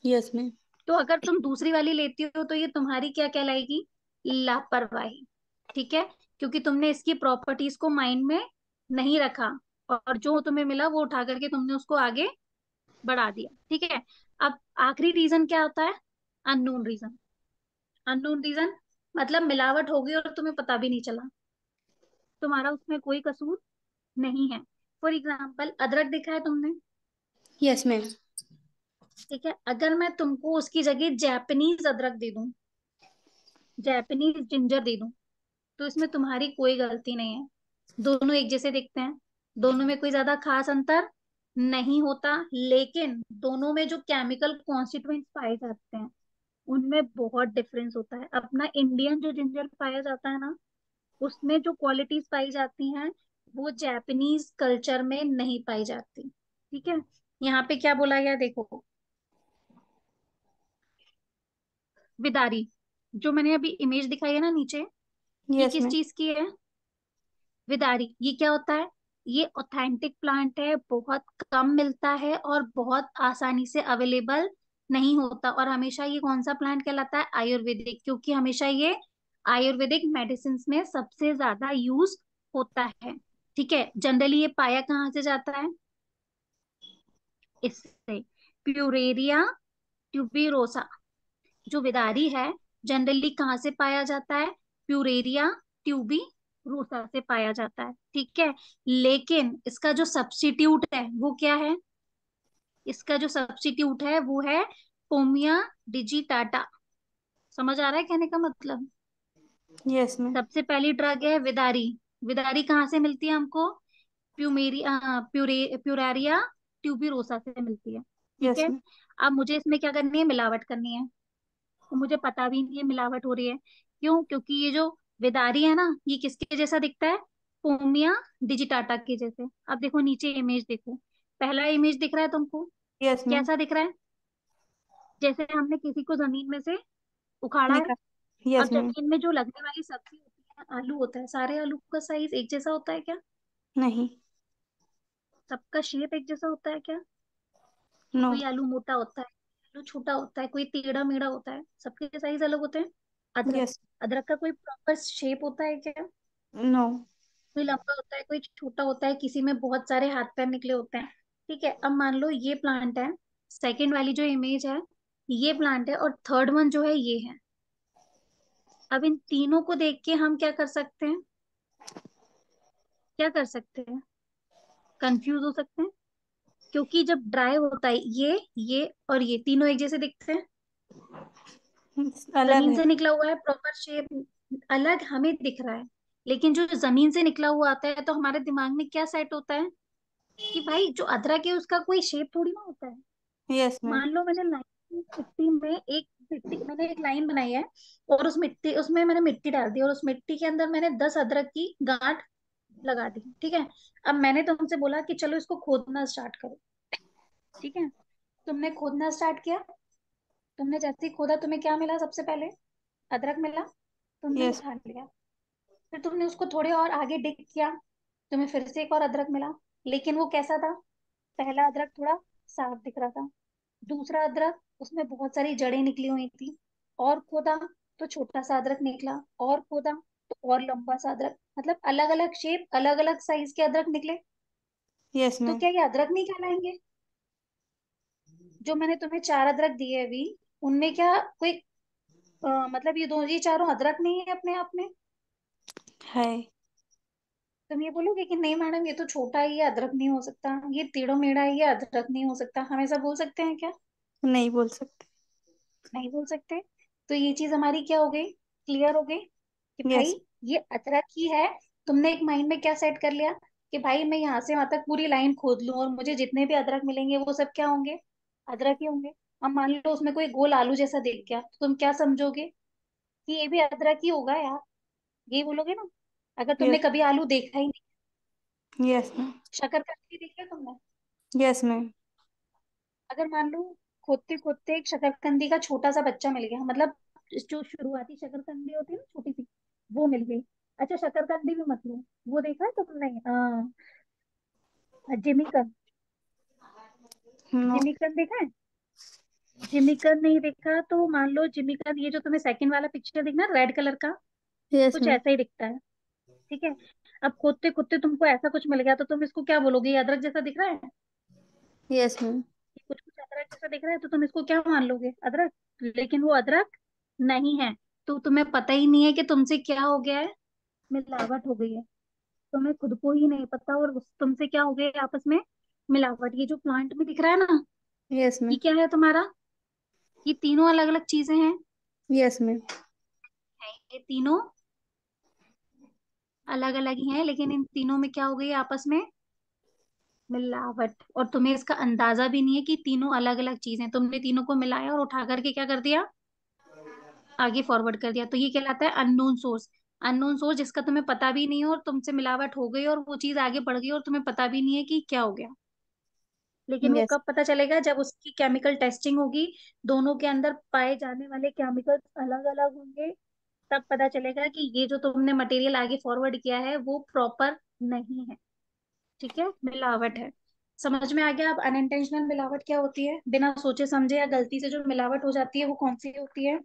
Yes ma'am. तो अगर तुम दूसरी वाली लेती हो तो ये तुम्हारी क्या कहलाएगी, लापरवाही। ठीक है, क्योंकि तुमने इसकी प्रॉपर्टीज को माइंड में नहीं रखा, और जो तुम्हें मिला वो उठा करके तुमने उसको आगे बढ़ा दिया। ठीक है। अब आखिरी रीजन क्या होता है, अननोन रीजन। अननोन रीजन मतलब मिलावट हो गई और तुम्हें पता भी नहीं चला, तुम्हारा उसमें कोई कसूर नहीं है। फॉर एग्जाम्पल अदरक देखा है तुमने, यस मैम। ठीक है, अगर मैं तुमको उसकी जगह जापानीज अदरक दे दूं, जापानीज जिंजर दे दूं, तो इसमें तुम्हारी कोई गलती नहीं है। दोनों एक जैसे दिखते हैं, दोनों में कोई ज्यादा खास अंतर नहीं होता, लेकिन दोनों में जो केमिकल कॉन्स्टिट्यूएंट्स पाए जाते हैं उनमें बहुत डिफरेंस होता है। अपना इंडियन जो जिंजर पाया जाता है ना, उसमें जो क्वालिटीज पाई जाती हैं वो जापानीज कल्चर में नहीं पाई जाती। ठीक है। यहाँ पे क्या बोला गया देखो, विदारी, जो मैंने अभी इमेज दिखाई है ना नीचे, ये यस किस मैम। चीज की है, विदारी। ये क्या होता है, ये ऑथेंटिक प्लांट है, बहुत कम मिलता है और बहुत आसानी से अवेलेबल नहीं होता। और हमेशा ये कौन सा प्लांट कहलाता है, आयुर्वेदिक, क्योंकि हमेशा ये आयुर्वेदिक मेडिसिन में सबसे ज्यादा यूज होता है। ठीक है। जनरली ये पाया कहाँ से जाता है, इससे प्यूरेरिया ट्यूबिरोसा, जो विदारी है, जनरली कहाँ से पाया जाता है, प्यूरेरिया ट्यूबी रोसा से पाया जाता है। ठीक है। लेकिन इसका जो सब्स्टिट्यूट है वो क्या है, इसका जो सब्स्टिट्यूट है वो है पोमिया डिजिटाटा। समझ आ रहा है कहने का मतलब? Yes ma'am. सबसे पहली ड्रग है विदारी। विदारी कहाँ से मिलती है हमको, प्यूरेरिया ट्यूबिरोसा से मिलती है। ठीक यस है। मैम। अब मुझे इसमें क्या करनी है, मिलावट करनी है। तो मुझे पता भी नहीं है मिलावट हो रही है, क्यों, क्योंकि ये जो विदारी है ना, ये किसके जैसा दिखता है, पोमिया डिजिटाटा के जैसे। अब देखो नीचे इमेज देखो, पहला इमेज दिख रहा है तुमको, यस मैम। कैसा दिख रहा है, जैसे हमने किसी को जमीन में से उखाड़ा है। निकाल। अब यस मैम। जमीन में जो लगने वाली सब्जी होती है, आलू होता है, सारे आलू का साइज एक जैसा होता है क्या, नहीं। सबका शेप एक जैसा होता है क्या? नो। कोई आलू मोटा होता है, आलू छोटा होता है, कोई टेढ़ा मेढ़ा होता है, सबके साइज अलग होते हैं। अदरक, यस। अदरक का कोई प्रॉपर शेप होता है क्या? नो। कोई लंबा होता है, कोई छोटा होता है, किसी में बहुत सारे हाथ पैर निकले होते हैं। ठीक है। अब मान लो ये प्लांट है, सेकंड वाली जो इमेज है ये प्लांट है, और थर्ड वन जो है ये है। अब इन तीनों को देख के हम क्या कर सकते हैं, क्या कर सकते हैं, कंफ्यूज हो सकते हैं। क्योंकि जब ड्राई होता है ये और ये तीनों एक जैसे दिखते हैं, अलग जमीन है। से निकला हुआ है, प्रॉपर शेप अलग हमें दिख रहा है, लेकिन जो जमीन से निकला हुआ आता है तो हमारे दिमाग में क्या सेट होता है कि भाई जो अदरक है उसका कोई शेप थोड़ी ना होता है। Yes ma'am. मान लो मैंने लाइन, मिट्टी में एक मिट्टी, मैंने एक लाइन बनाई है, और उस मिट्टी, उसमें मैंने मिट्टी डाल दी और उस मिट्टी के अंदर मैंने 10 अदरक की गांठ लगा दी। ठीक है। अब मैंने तुमसे बोला कि चलो इसको खोदना स्टार्ट करो। ठीक है। तुमने खोदना स्टार्ट किया, तुमने जैसे ही खोदा तुम्हें क्या मिला, सबसे पहले अदरक मिला, तुमने यस। उठा लिया। फिर तुमने उसको थोड़े और आगे डिग किया, तुम्हें फिर से एक और अदरक मिला, लेकिन वो कैसा था, पहला अदरक थोड़ा साफ दिख रहा था, दूसरा अदरक उसमें बहुत सारी जड़ें निकली हुई थी, और खोदा तो छोटा सा अदरक निकला, और खोदा तो और लंबा सा अदरक, मतलब अलग अलग शेप अलग अलग साइज के अदरक निकले। यस तो मैम। क्या ये अदरक नहीं कहलाएंगे? जो मैंने तुम्हें 4 अदरक दिए अभी, उनमें क्या कोई मतलब ये चारों अदरक नहीं है अपने आप में? है। तुम ये बोलोगे कि नहीं मैडम ये तो छोटा है, ये अदरक नहीं हो सकता, ये टेढ़ो मेढ़ा है, ये अदरक नहीं हो सकता, हम ऐसा बोल सकते हैं क्या? नहीं बोल सकते। नहीं बोल सकते। तो ये चीज हमारी क्या हो गई, क्लियर हो गई कि भाई यस। ये अदरक ही है। तुमने एक माइंड में क्या सेट कर लिया कि भाई मैं यहाँ से वहां तक पूरी लाइन खोद लूं और मुझे जितने भी अदरक मिलेंगे वो सब क्या होंगे, अदरक ही होंगे। अब मान लो उसमें कोई गोल आलू जैसा दिख गया तो तुम क्या समझोगे कि ये भी अदरक ही होगा यार, यही बोलोगे ना? अगर तुमने यस। कभी आलू देखा ही नहीं। Yes ma'am. शकरकंदी देखी है तुमने? Yes ma'am. अगर मान लो खोदते खोदते एक शकरकंदी का छोटा सा बच्चा मिल गया, मतलब जो शुरुआती शकरकंदी होती है ना छोटी सी, वो मिल गई। अच्छा शकरकंदी भी मत लो, वो देखा है तुमने जिमीकंद? नो। जिमीकंद देखा है? जिमीकंद नहीं देखा तो मान लो जिमीकंद, ये जो तुम्हें सेकंड वाला पिक्चर दिख ना रेड कलर का, यस कुछ मैम। ऐसा ही दिखता है। ठीक है। अब खोदते खोदते तुमको ऐसा कुछ मिल गया तो तुम इसको क्या बोलोगे, ये अदरक जैसा दिख रहा है? Yes ma'am. ये कुछ कुछ अदरक जैसा दिख रहा है तो तुम इसको क्या मान लोगे, अदरक? लेकिन वो अदरक नहीं है। तो तुम्हें पता ही नहीं है कि तुमसे क्या हो गया है, मिलावट हो गई है। तुम्हें खुद को ही नहीं पता और तुमसे क्या हो गया है आपस में, मिलावट। ये जो प्लांट में दिख रहा है ना, यस ये मैम। क्या है तुम्हारा? ये तीनों अलग अलग चीजें हैं। Yes ma'am. ये तीनों अलग अलग ही हैं, लेकिन इन तीनों में क्या हो गई आपस में, मिलावट। और तुम्हें इसका अंदाजा भी नहीं है कि तीनों अलग अलग चीजें, तुमने तीनों को मिलाया और उठा करके क्या कर दिया, आगे फॉरवर्ड कर दिया। तो ये कहलाता है अननोन सोर्स। अननोन सोर्स जिसका तुम्हें पता भी नहीं है और तुमसे मिलावट हो गई और वो चीज आगे बढ़ गई और तुम्हें पता भी नहीं है कि क्या हो गया। लेकिन वो यस। कब पता चलेगा, जब उसकी केमिकल टेस्टिंग होगी, दोनों के अंदर पाए जाने वाले केमिकल्स अलग अलग होंगे, तब पता चलेगा कि ये जो तुमने मटेरियल आगे फॉरवर्ड किया है वो प्रॉपर नहीं है। ठीक है, मिलावट है। समझ में आ गया? अब अनइंटेंशनल मिलावट क्या होती है, बिना सोचे समझे या गलती से जो मिलावट हो जाती है वो कौन सी होती है?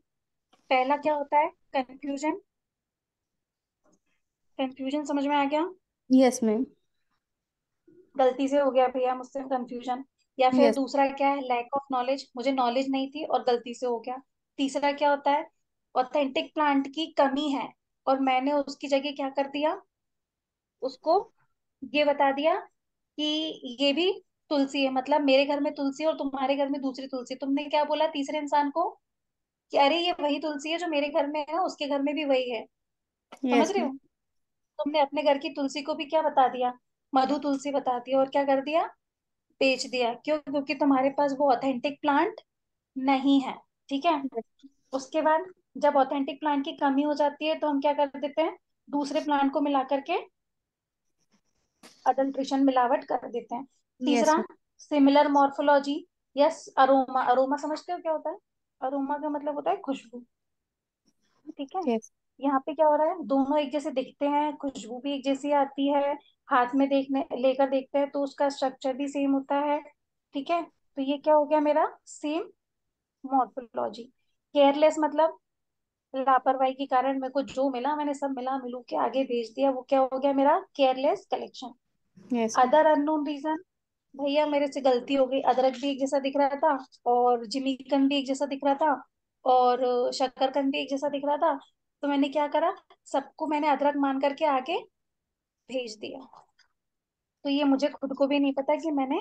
पहला क्या होता है, कंफ्यूजन। कंफ्यूजन समझ में आ गया? Yes ma'am. गलती से हो गया भैया मुझसे कंफ्यूजन। या फिर यस। दूसरा क्या है, लैक ऑफ नॉलेज, मुझे नॉलेज नहीं थी और गलती से हो गया। तीसरा क्या होता है, ऑथेंटिक प्लांट की कमी है और मैंने उसकी जगह क्या कर दिया, उसको ये बता दिया कि ये भी तुलसी है, मतलब मेरे घर में तुलसी और तुम्हारे घर में दूसरी तुलसी। तुमने क्या बोला तीसरे इंसान को कि अरे ये वही तुलसी है जो मेरे घर में है ना, उसके घर में भी वही है। समझ यस रहे हो? मैम। तुमने अपने घर की तुलसी को भी क्या बता दिया, मधु तुलसी बता दिया, और क्या कर दिया, बेच दिया। क्यों? क्योंकि तुम्हारे पास वो ऑथेंटिक प्लांट नहीं है। ठीक है। उसके बाद जब ऑथेंटिक प्लांट की कमी हो जाती है तो हम क्या कर देते हैं, दूसरे प्लांट को मिला करके अडल्ट्रेशन, मिलावट कर देते हैं। यस तीसरा, ma'am. Similar morphology. Yes, aroma. Aroma समझते हो क्या होता है? अरोमा का मतलब होता है खुशबू। ठीक है। यस। यहाँ पे क्या हो रहा है, दोनों एक जैसे दिखते हैं, खुशबू भी एक जैसी आती है, हाथ में देखने लेकर देखते हैं तो उसका स्ट्रक्चर भी सेम होता है। ठीक है। तो ये क्या हो गया मेरा, सेम मॉर्फोलॉजी। केयरलेस मतलब लापरवाही के कारण मेरे को जो मिला मैंने सब मिला मिलू के आगे भेज दिया, वो क्या हो गया मेरा, careless collection. Yes ma'am. Other unknown reason, भैया मेरे से गलती हो गई, अदरक भी एक जैसा दिख रहा था और जिमीकंद भी एक जैसा दिख रहा था और शकरकंद भी एक जैसा दिख रहा था, तो मैंने क्या करा, सबको मैंने अदरक मान करके आगे भेज दिया। तो ये मुझे खुद को भी नहीं पता कि मैंने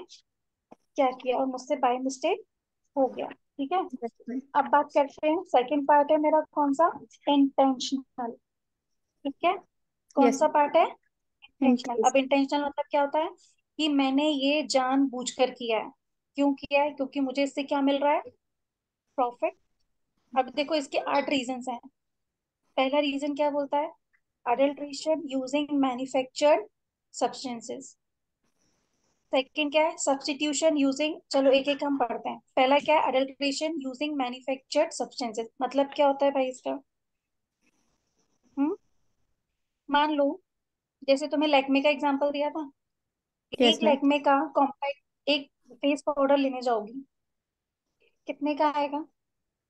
क्या किया और मुझसे बाय मिस्टेक हो गया। ठीक है। Yes ma'am. अब बात करते हैं, सेकंड पार्ट है मेरा कौन सा, इंटेंशनल। ठीक है। कौन यस। सा पार्ट है, इंटेंशनल। इंक्रीज। अब इंटेंशनल मतलब क्या होता है कि मैंने ये जानबूझकर किया है। क्यों किया है? क्योंकि मुझे इससे क्या मिल रहा है, प्रॉफिट। अब देखो इसके 8 रीजंस हैं। पहला रीजन क्या बोलता है, adulteration using manufactured substances. Second क्या है, सब्स्टिट्यूशन यूजिंग, चलो एक एक हम पढ़ते हैं। पहला क्या है, अडल्ट्रेशन यूजिंग मैन्युफैक्चर्ड सब्सटेंसेस, मतलब क्या होता है भाई इसका। हम्म मान लो जैसे तुम्हें लैक्मे का एग्जांपल दिया था, यस एक मैम। लैक्मे का कॉम्पैक्ट एक फेस पाउडर लेने जाओगी, कितने का आएगा,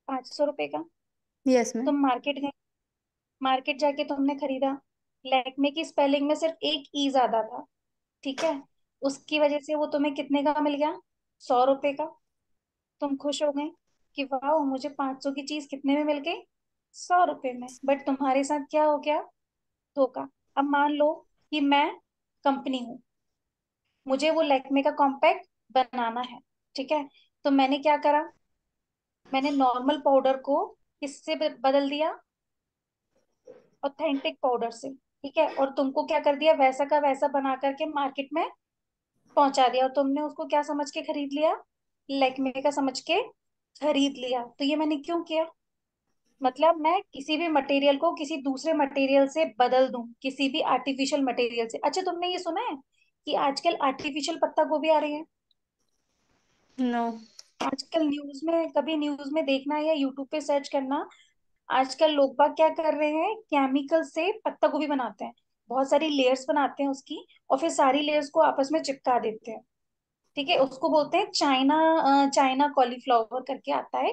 500 रुपए का। Yes ma'am. तुम मार्केट गए, मार्केट जाके तुमने खरीदा, लैक्मे की स्पेलिंग में सिर्फ एक ई ज्यादा था। ठीक है। उसकी वजह से वो तुम्हें कितने का मिल गया? 100 रुपए का। तुम खुश हो गई कि वाह, मुझे 500 की चीज कितने में मिल गई? 100 रुपए में। बट तुम्हारे साथ क्या हो गया? धोखा। अब मान लो कि मैं कंपनी हूँ, मुझे वो लैक्मे का कॉम्पैक्ट बनाना है, ठीक है? तो मैंने क्या करा? मैंने नॉर्मल पाउडर को किससे बदल दिया? ऑथेंटिक पाउडर से। ठीक है, और तुमको क्या कर दिया? वैसा का वैसा बना करके मार्केट में पहुंचा दिया, और तुमने उसको क्या समझ के खरीद लिया? लैक्मे का समझ के खरीद लिया। तो ये मैंने क्यों किया? मतलब मैं किसी भी मटेरियल को किसी दूसरे मटेरियल से बदल दूं, किसी भी आर्टिफिशियल मटेरियल से। अच्छा, तुमने ये सुना है कि आजकल आर्टिफिशियल पत्ता गोभी आ रही है? नो। आजकल न्यूज में, कभी न्यूज में देखना या यूट्यूब पे सर्च करना, आजकल लोग बाग क्या कर रहे हैं, केमिकल से पत्ता गोभी बनाते हैं। बहुत सारी लेयर्स बनाते हैं उसकी, और फिर सारी लेयर्स को आपस में चिपका देते हैं। ठीक है, उसको बोलते हैं चाइना कॉलीफ्लावर करके आता है।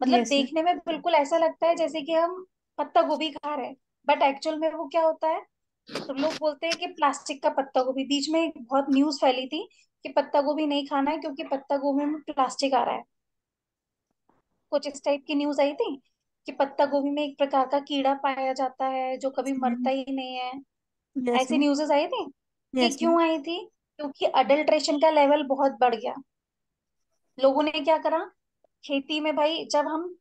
मतलब यस मैम। देखने में बिल्कुल ऐसा लगता है जैसे कि हम पत्ता गोभी खा रहे हैं, बट एक्चुअल में वो क्या होता है? तो लोग बोलते हैं कि प्लास्टिक का पत्ता गोभी। बीच में एक बहुत न्यूज फैली थी कि पत्ता गोभी नहीं खाना है क्योंकि पत्ता गोभी में प्लास्टिक आ रहा है। कुछ इस टाइप की न्यूज आई थी कि पत्ता गोभी में एक प्रकार का कीड़ा पाया जाता है जो कभी मरता ही नहीं है। यस ऐसी मैम। न्यूज़ेस आई थी। ये यस मैम। क्यों आई थी? क्योंकि अडल्ट्रेशन का लेवल बहुत बढ़ गया। लोगों ने क्या करा? खेती में भाई, जब हम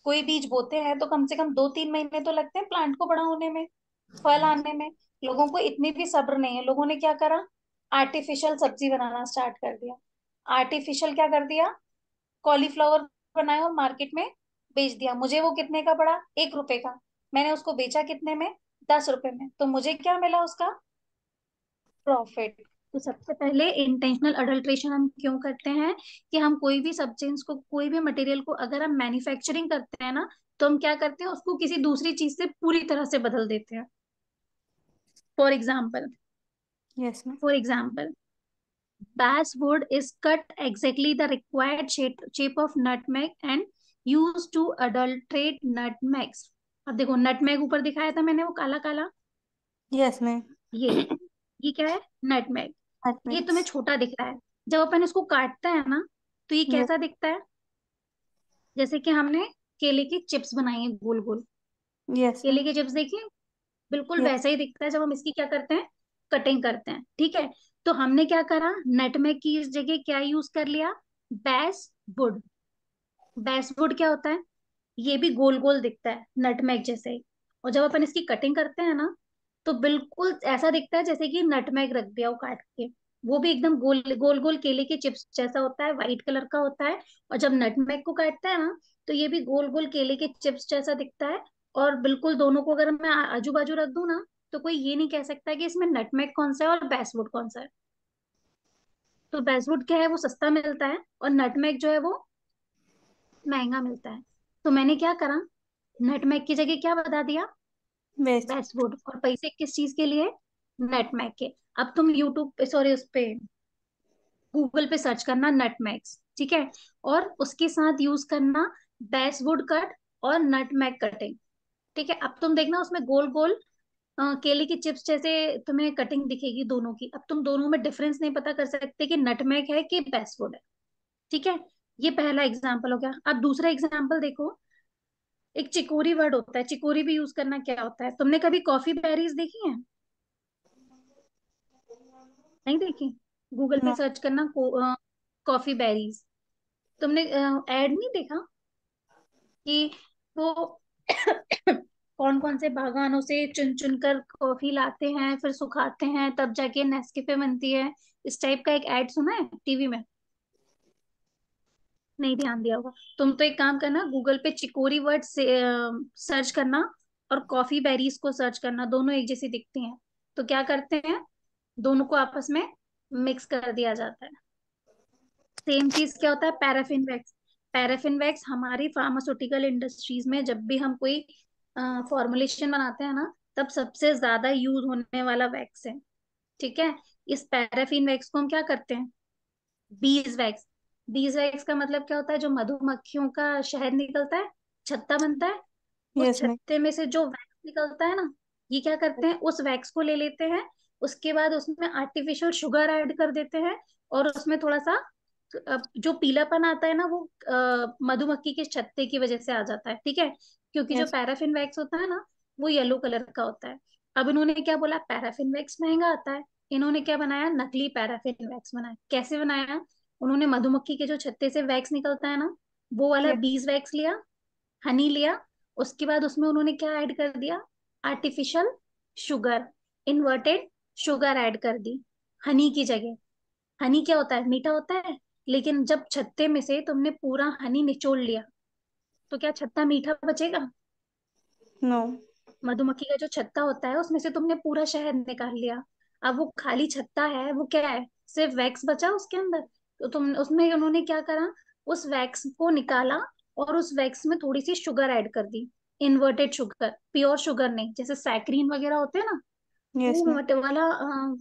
कोई बीज बोते हैं तो कम से कम 2-3 महीने तो लगते हैं प्लांट को बड़ा होने में, फल आने में। लोगों को इतनी भी सब्र नहीं है। लोगों ने क्या करा? आर्टिफिशियल सब्जी बनाना स्टार्ट कर दिया। आर्टिफिशियल क्या कर दिया? कॉलीफ्लावर बनाया और मार्केट में बेच दिया। मुझे वो कितने का पड़ा? 1 रुपए का। मैंने उसको बेचा कितने में? 10 रुपए में। तो मुझे क्या मिला उसका? प्रॉफिट। तो सबसे पहले इंटेंशनल अडल्ट्रेशन हम क्यों करते हैं? कि हम कोई भी सब्सटेंस को, कोई भी मटेरियल को अगर हम मैन्युफैक्चरिंग करते हैं ना, तो हम क्या करते हैं, उसको किसी दूसरी चीज से पूरी तरह से बदल देते हैं। For example, yes ma'am. For example basswood is cut exactly the required shape of nutmeg and used to adulterate nutmegs. अब देखो, नटमेग ऊपर दिखाया था मैंने, वो काला काला, यस मैम। ये ये क्या है? नटमेग। ये तुम्हें मैथमेटिक्स। छोटा दिख रहा है, जब अपन इसको काटते हैं ना, तो ये यस। कैसा दिखता है? जैसे कि हमने केले की चिप्स बनाई है गोल गोल। यस केले मैम। की चिप्स देखिए, बिल्कुल यस। वैसा ही दिखता है जब हम इसकी क्या करते हैं, कटिंग करते हैं। ठीक है, तो हमने क्या करा, नटमेग की इस जगह क्या यूज कर लिया? बैस वुड। बैसवुड क्या होता है? ये भी गोल गोल दिखता है नटमैग जैसे ही। और जब अपन इसकी कटिंग करते हैं ना, तो बिल्कुल ऐसा दिखता है जैसे कि नटमैग रख दिया हो काट के। वो भी एकदम गोल गोल गोल केले के चिप्स जैसा होता है, व्हाइट कलर का होता है। और जब नटमैग को काटते हैं ना, तो ये भी गोल गोल केले के चिप्स जैसा दिखता है। और बिल्कुल दोनों को अगर मैं आजू बाजू रख दूं ना, तो कोई ये नहीं कह सकता कि इसमें नटमैग कौन सा है और बैसवुड कौन सा है। तो बैसवुड क्या है, वो सस्ता मिलता है, और नटमैग जो है वो महंगा मिलता है। तो मैंने क्या करा, नटमैग की जगह क्या बता दिया? बेस्ट। बैसवुड। और पैसे किस चीज के लिए? नटमैग के। अब तुम यूट्यूब पे, सॉरी, उस पे गूगल पे सर्च करना नटमैग्स, ठीक है? और उसके साथ यूज करना बैसवुड कट और नटमैग कटिंग। ठीक है, अब तुम देखना उसमें गोल गोल केले की चिप्स जैसे तुम्हें कटिंग दिखेगी दोनों की। अब तुम दोनों में डिफरेंस नहीं पता कर सकते कि नटमैग है कि बैसवुड है। ठीक है, ये पहला एग्जाम्पल हो गया। अब दूसरा एग्जाम्पल देखो। एक चिकोरी वर्ड होता है, चिकोरी भी यूज करना क्या होता है? तुमने कभी कॉफी बेरीज देखी है? नहीं देखी? गूगल पे नो। सर्च करना कॉफी बेरीज। तुमने ऐड नहीं देखा कि वो कौन कौन से बागानों से चुन चुन कर कॉफी लाते हैं, फिर सुखाते हैं, तब जाके नेस्कैफे बनती है? इस टाइप का एक ऐड सुना है टीवी में? नहीं ध्यान दिया होगा। तुम तो एक काम करना, गूगल पे चिकोरी वर्ड से सर्च करना, और कॉफी बेरीज को सर्च करना, दोनों एक जैसी दिखती हैं। तो क्या करते हैं, दोनों को आपस में मिक्स कर दिया जाता है। सेम चीज क्या होता है? Paraffin wax. पैराफिन वैक्स हमारी फार्मास्यूटिकल इंडस्ट्रीज में जब भी हम कोई फॉर्मुलेशन बनाते हैं ना, तब सबसे ज्यादा यूज होने वाला वैक्स है। ठीक है, इस पैराफिन वैक्स को हम क्या करते हैं? Bees wax. बीज वैक्स का मतलब क्या होता है? जो मधुमक्खियों का शहद निकलता है, छत्ता बनता है, उस यस मैम। छत्ते में से जो वैक्स निकलता है ना, ये क्या करते हैं, उस वैक्स को ले लेते हैं उसके बाद उसमें आर्टिफिशियल शुगर ऐड कर देते हैं, और उसमें थोड़ा सा जो पीलापन आता है ना, वो मधुमक्खी के छत्ते की वजह से आ जाता है, ठीक है। क्योंकि जो यस। पैराफिन वैक्स होता है ना, वो येलो कलर का होता है। अब इन्होंने क्या बोला, पैराफिन वैक्स महंगा आता है। इन्होंने क्या बनाया, नकली पैराफिन वैक्स बनाया। कैसे बनाया, उन्होंने मधुमक्खी के जो छत्ते से वैक्स निकलता है ना, वो वाला यस। बीज वैक्स लिया, हनी लिया। उसके बाद उसमें उन्होंने क्या ऐड कर दिया, artificial sugar, inverted sugar add कर दी हनी की जगह। हनी क्या होता है, मीठा होता है। लेकिन जब छत्ते में से तुमने पूरा हनी निचोड़ लिया, तो क्या छत्ता मीठा बचेगा? नो। मधुमक्खी का जो छत्ता होता है, उसमें से तुमने पूरा शहद निकाल लिया। अब वो खाली छत्ता है, वो क्या है, सिर्फ वैक्स बचा उसके अंदर। तो तुम उसमें उन्होंने क्या करा, उस वैक्स को निकाला, और उस वैक्स में थोड़ी सी शुगर ऐड कर दी, इन्वर्टेड शुगर, प्योर शुगर नहीं, जैसे सैक्रीन वगैरह होते हैं ना, यस वो मैम। वाला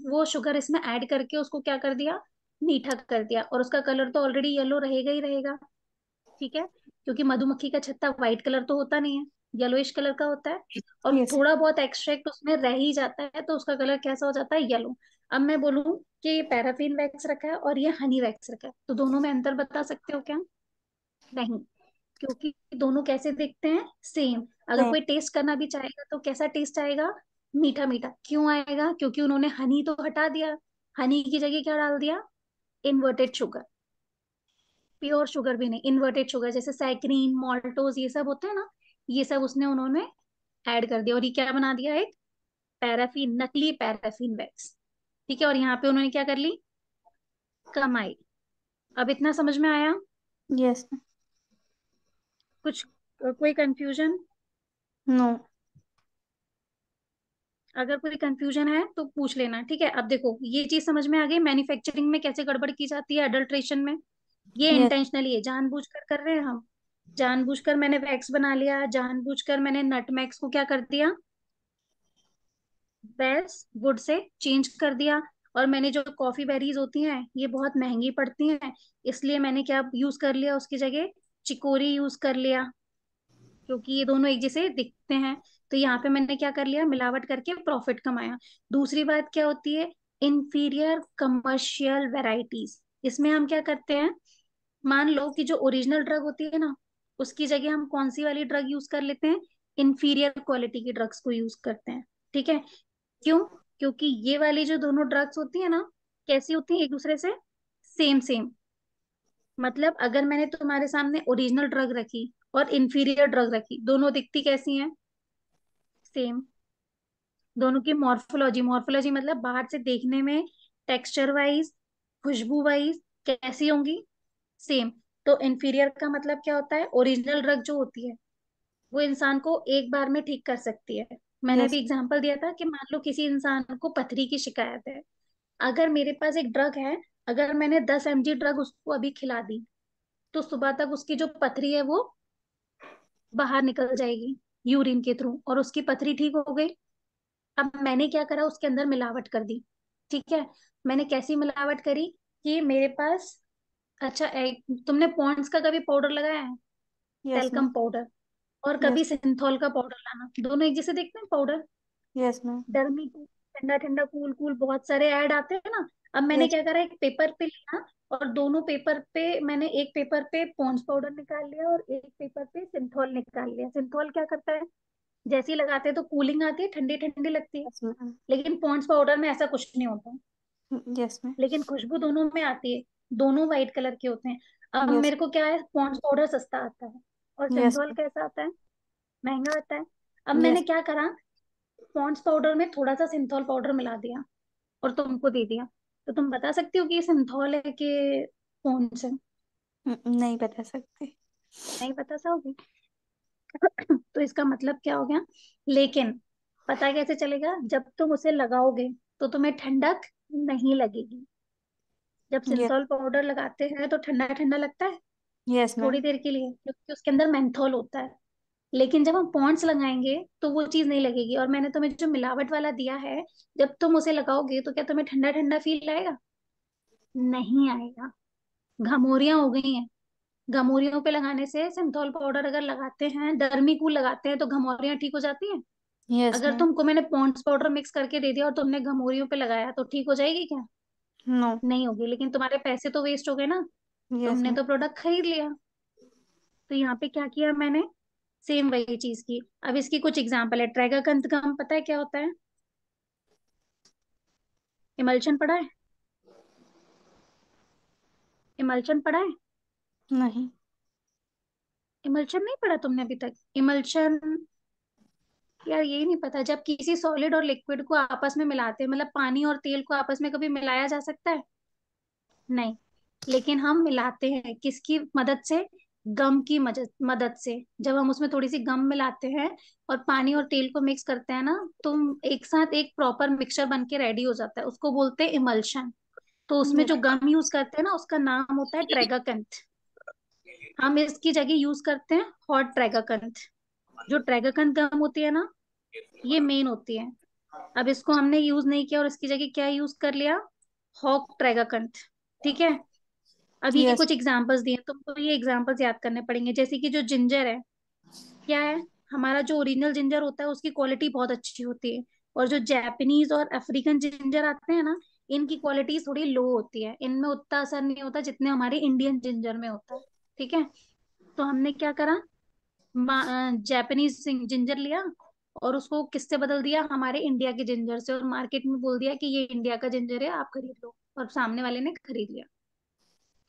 वो शुगर इसमें ऐड करके उसको क्या कर दिया, मीठा कर दिया। और उसका कलर तो ऑलरेडी येलो रहेगा ही रहेगा, ठीक है। क्योंकि मधुमक्खी का छत्ता व्हाइट कलर तो होता नहीं है, येलोइश कलर का होता है। और यस। थोड़ा बहुत एक्सट्रैक्ट उसमें रह ही जाता है, तो उसका कलर कैसा हो जाता है, येलो। अब मैं बोलूं कि ये पैराफिन वैक्स रखा है और ये हनी वैक्स रखा है, तो दोनों में अंतर बता सकते हो क्या? नहीं। क्योंकि दोनों कैसे दिखते हैं, सेम। अगर नहीं। कोई टेस्ट करना भी चाहेगा तो कैसा टेस्ट आएगा, मीठा मीठा। क्यों आएगा, क्योंकि उन्होंने हनी तो हटा दिया, हनी की जगह क्या डाल दिया, इन्वर्टेड शुगर। प्योर शुगर भी नहीं, इन्वर्टेड शुगर, जैसे सैकरीन, मॉल्टोज, ये सब होते हैं ना, ये सब उसने उन्होंने ऐड कर दिया, और ये क्या बना दिया, एक पैराफिन, नकली पैराफिन वैक्स, ठीक है। और यहाँ पे उन्होंने क्या कर ली, कमाई। अब इतना समझ में आया? यस। कुछ कोई कंफ्यूजन? नो। अगर कोई कंफ्यूजन है तो पूछ लेना, ठीक है। अब देखो, ये चीज समझ में आ गई मैन्युफैक्चरिंग में कैसे गड़बड़ की जाती है, अडल्ट्रेशन में। ये यस। इंटेंशनली है, जानबूझकर कर रहे हैं हम। जानबूझकर मैंने वैक्स बना लिया, जानबूझकर मैंने नटमैक्स को क्या कर दिया, बेस वुड से चेंज कर दिया। और मैंने जो कॉफी बेरीज होती हैं, ये बहुत महंगी पड़ती हैं, इसलिए मैंने क्या यूज कर लिया उसकी जगह, चिकोरी यूज कर लिया, क्योंकि ये दोनों एक जैसे दिखते हैं। तो यहाँ पे मैंने क्या कर लिया, मिलावट करके प्रॉफिट कमाया। दूसरी बात क्या होती है, इंफीरियर कमर्शियल वेराइटीज। इसमें हम क्या करते हैं, मान लो कि जो ओरिजिनल ड्रग होती है ना, उसकी जगह हम कौन सी वाली ड्रग यूज कर लेते हैं, इंफीरियर क्वालिटी की ड्रग्स को यूज करते हैं, ठीक है। क्यों? क्योंकि ये वाली जो दोनों ड्रग्स होती है ना, कैसी होती है, एक दूसरे से सेम सेम। मतलब अगर मैंने तुम्हारे सामने ओरिजिनल ड्रग रखी और इंफीरियर ड्रग रखी, दोनों दिखती कैसी हैं, सेम। दोनों की मॉर्फोलॉजी, मॉर्फोलॉजी मतलब बाहर से देखने में, टेक्सचर वाइज, खुशबू वाइज कैसी होंगी, सेम। तो इंफीरियर का मतलब क्या होता है, ओरिजिनल ड्रग जो होती है, वो इंसान को एक बार में ठीक कर सकती है। मैंने यस। अभी एग्जांपल दिया था कि मान लो किसी इंसान को पथरी की शिकायत है, अगर मेरे पास एक ड्रग है, अगर मैंने 10 mg ड्रग उसको अभी खिला दी, तो सुबह तक उसकी जो पथरी है वो बाहर निकल जाएगी यूरिन के थ्रू, और उसकी पथरी ठीक हो गई। अब मैंने क्या करा, उसके अंदर मिलावट कर दी, ठीक है। मैंने कैसी मिलावट करी, कि मेरे पास, अच्छा तुमने पॉन्ड्स का कभी पाउडर लगाया है, यस मैम। टेल्कम पाउडर, और कभी यस। सिंथॉल का पाउडर लाना, दोनों एक जैसे देखते हैं powder. Yes ma'am. Dermi cool, ठंडा ठंडा कूल कूल, बहुत सारे ऐड आते हैं ना। अब मैंने यस। क्या करा, एक पेपर पे लिया, और दोनों पेपर पे मैंने, एक पेपर पे पॉन्ड्स पाउडर निकाल लिया और एक पेपर पे सिंथॉल निकाल लिया। सिंथॉल क्या करता है, जैसे ही लगाते हैं तो कूलिंग आती है, ठंडी ठंडी लगती है। Yes ma'am. लेकिन पॉन्ड्स पाउडर में ऐसा कुछ नहीं होता, यस मैम। लेकिन खुशबू दोनों में आती है, दोनों वाइट कलर के होते हैं। अब यस। मेरे को क्या है, पॉन्ड्स पाउडर सस्ता आता है, और यस। सिंथॉल कैसा आता है, महंगा आता है। अब मैंने यस। क्या करा, पॉन्ड्स पाउडर में थोड़ा सा सिंथॉल पाउडर मिला दिया और तुमको दे दिया। तो तुम बता सकती हो कि ये सिंथॉल है कि पॉन्ड्स है? नहीं बता सकते। नहीं बता सकोगे। तो इसका मतलब क्या हो गया, लेकिन पता कैसे चलेगा, जब तुम उसे लगाओगे तो तुम्हें ठंडक नहीं लगेगी। जब यस। सिंथॉल पाउडर लगाते हैं तो ठंडा ठंडा लगता है यस थोड़ी मैम। देर के लिए, क्योंकि उसके अंदर मेंथॉल होता है। लेकिन जब हम पॉन्ड्स लगाएंगे तो वो चीज नहीं लगेगी। और मैंने तुम्हें जो मिलावट वाला दिया है, जब तुम उसे लगाओगे तो क्या तुम्हें ठंडा ठंडा फील आएगा? नहीं आएगा। घमोरियां हो गई हैं, घमोरियों पे लगाने से, सिंथॉल पाउडर अगर लगाते हैं, डर्मी कूल लगाते हैं, तो घमोरियां ठीक हो जाती हैं? यस अगर मैम। तुमको मैंने पॉन्ड्स पाउडर मिक्स करके दे दिया और तुमने घमोरियों पे लगाया तो ठीक हो जाएगी क्या? नो। नहीं होगी, लेकिन तुम्हारे पैसे तो वेस्ट हो गए ना। यस तुमने मैम। तो प्रोडक्ट खरीद लिया। तो यहाँ पे क्या किया मैंने, सेम वही चीज की। अब इसकी कुछ एग्जांपल है। ट्रैगाकंत गम पता है क्या होता है? इमल्शन पढ़ा है? इमल्शन पढ़ा है? नहीं। इमल्शन नहीं पढ़ा तुमने अभी तक? इमल्शन, यार ये नहीं पता, जब किसी सॉलिड और लिक्विड को आपस में मिलाते हैं, मतलब पानी और तेल को आपस में कभी मिलाया जा सकता है? नहीं। लेकिन हम मिलाते हैं किसकी मदद से? गम की मदद से। जब हम उसमें थोड़ी सी गम मिलाते हैं और पानी और तेल को मिक्स करते हैं ना, तो एक साथ एक प्रॉपर मिक्सचर बन के रेडी हो जाता है, उसको बोलते हैं इमल्शन। तो उसमें जो गम यूज करते हैं ना, उसका नाम होता है ट्रेगाकंथ। हम इसकी जगह यूज करते हैं हॉट ट्रेगाकंथ। जो ट्रेगाकंथ गम होती है ना, ये मेन होती है। अब इसको हमने यूज नहीं किया और इसकी जगह क्या यूज कर लिया? हॉक ट्रेगाकंथ। ठीक है। अब ये यस। कुछ एग्जांपल्स दिए, तुमको ये एग्जांपल्स याद करने पड़ेंगे। जैसे कि जो जिंजर है, क्या है? हमारा जो ओरिजिनल जिंजर होता है उसकी क्वालिटी बहुत अच्छी होती है। और जो जापानीज और अफ्रीकन जिंजर आते हैं ना, इनकी क्वालिटी थोड़ी लो होती है, इनमें उतना असर नहीं होता जितने हमारे इंडियन जिंजर में होता है। ठीक है। तो हमने क्या करा, जापानीज जिंजर लिया और उसको किससे बदल दिया? हमारे इंडिया के जिंजर से, और मार्केट में बोल दिया कि ये इंडिया का जिंजर है, आप खरीद लो। और सामने वाले ने खरीद लिया।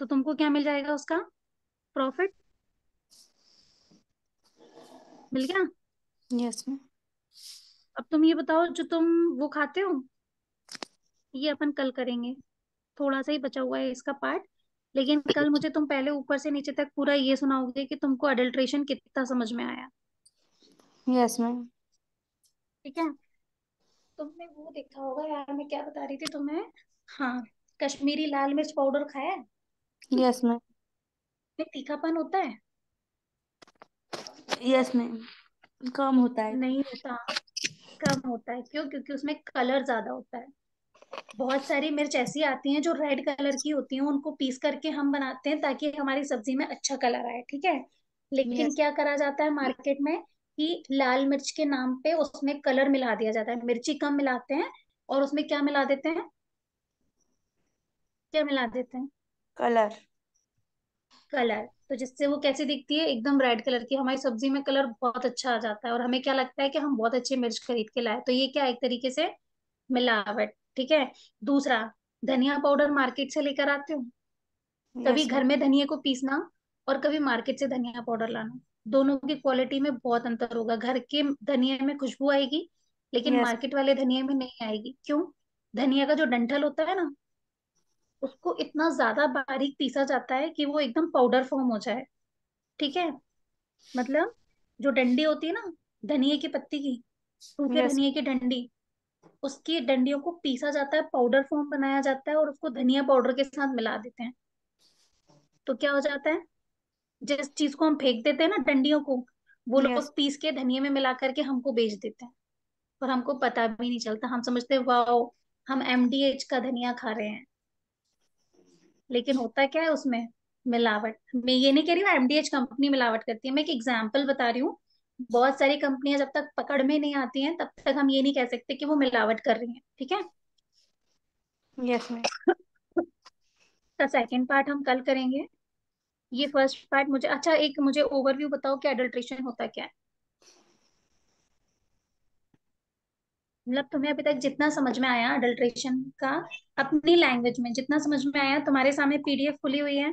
तो तुमको क्या मिल जाएगा उसका? प्रॉफिट। मिल गया। Yes ma'am. अब तुम ये बताओ, जो तुम वो खाते हो, ये अपन कल करेंगे। थोड़ा सा ही बचा हुआ है इसका पार्ट। लेकिन कल मुझे तुम पहले ऊपर से नीचे तक पूरा ये सुनाओगे कि तुमको अडल्ट्रेशन कितना समझ में आया। Yes ma'am. ठीक है। तुमने वो देखा होगा यार, मैं क्या बता रही थी तुम्हें, हाँ, कश्मीरी लाल मिर्च पाउडर खाया है? Yes ma'am. में तीखापन होता है? Yes ma'am. कम होता है। नहीं होता। कम होता है, क्यों? क्योंकि उसमें कलर ज्यादा होता है। बहुत सारी मिर्च ऐसी आती हैं जो रेड कलर की होती हैं, उनको पीस करके हम बनाते हैं ताकि हमारी सब्जी में अच्छा कलर आए। ठीक है। लेकिन यस। क्या करा जाता है मार्केट में, कि लाल मिर्च के नाम पे उसमें कलर मिला दिया जाता है। मिर्ची कम मिलाते हैं और उसमें क्या मिला देते हैं? क्या मिला देते हैं? कलर। कलर। तो जिससे वो कैसी दिखती है? एकदम रेड कलर की। हमारी सब्जी में कलर बहुत अच्छा आ जाता है और हमें क्या लगता है कि हम बहुत अच्छी मिर्च खरीद के लाए। तो ये क्या, एक तरीके से मिलावट। ठीक है। दूसरा, धनिया पाउडर मार्केट से लेकर आते हो? कभी यस मैम। घर में धनिया को पीसना और कभी मार्केट से धनिया पाउडर लाना, दोनों की क्वालिटी में बहुत अंतर होगा। घर के धनिया में खुशबू आएगी, लेकिन यस। मार्केट वाले धनिया में नहीं आएगी। क्यों? धनिया का जो डंठल होता है ना, उसको इतना ज्यादा बारीक पीसा जाता है कि वो एकदम पाउडर फॉर्म हो जाए। ठीक है। मतलब जो डंडी होती है ना, धनिया की पत्ती की, सूखे यस। धनिया की डंडी, उसकी डंडियों को पीसा जाता है, पाउडर फॉर्म बनाया जाता है और उसको धनिया पाउडर के साथ मिला देते हैं। तो क्या हो जाता है, जिस चीज को हम फेंक देते हैं ना, डंडियों को, वो यस। लोग पीस के धनिया में मिला करके हमको बेच देते हैं। और हमको पता भी नहीं चलता, हम समझते हैं वाओ, हम एमडीएच का धनिया खा रहे हैं। लेकिन होता क्या है उसमें? मिलावट। मैं ये नहीं कह रही हूँ एमडीएच कंपनी मिलावट करती है, मैं एक एग्जाम्पल बता रही हूँ। बहुत सारी कंपनियां जब तक पकड़ में नहीं आती हैं तब तक हम ये नहीं कह सकते कि वो मिलावट कर रही हैं। ठीक है। Yes ma'am. तो सेकंड पार्ट हम कल करेंगे। ये फर्स्ट पार्ट मुझे, अच्छा एक मुझे ओवरव्यू बताओ कि अडल्ट्रेशन होता क्या है। मतलब तुम्हें अभी तक जितना समझ में आया अडल्ट्रेशन का, अपनी लैंग्वेज में जितना समझ में आया, तुम्हारे सामने पीडीएफ खुली हुई है,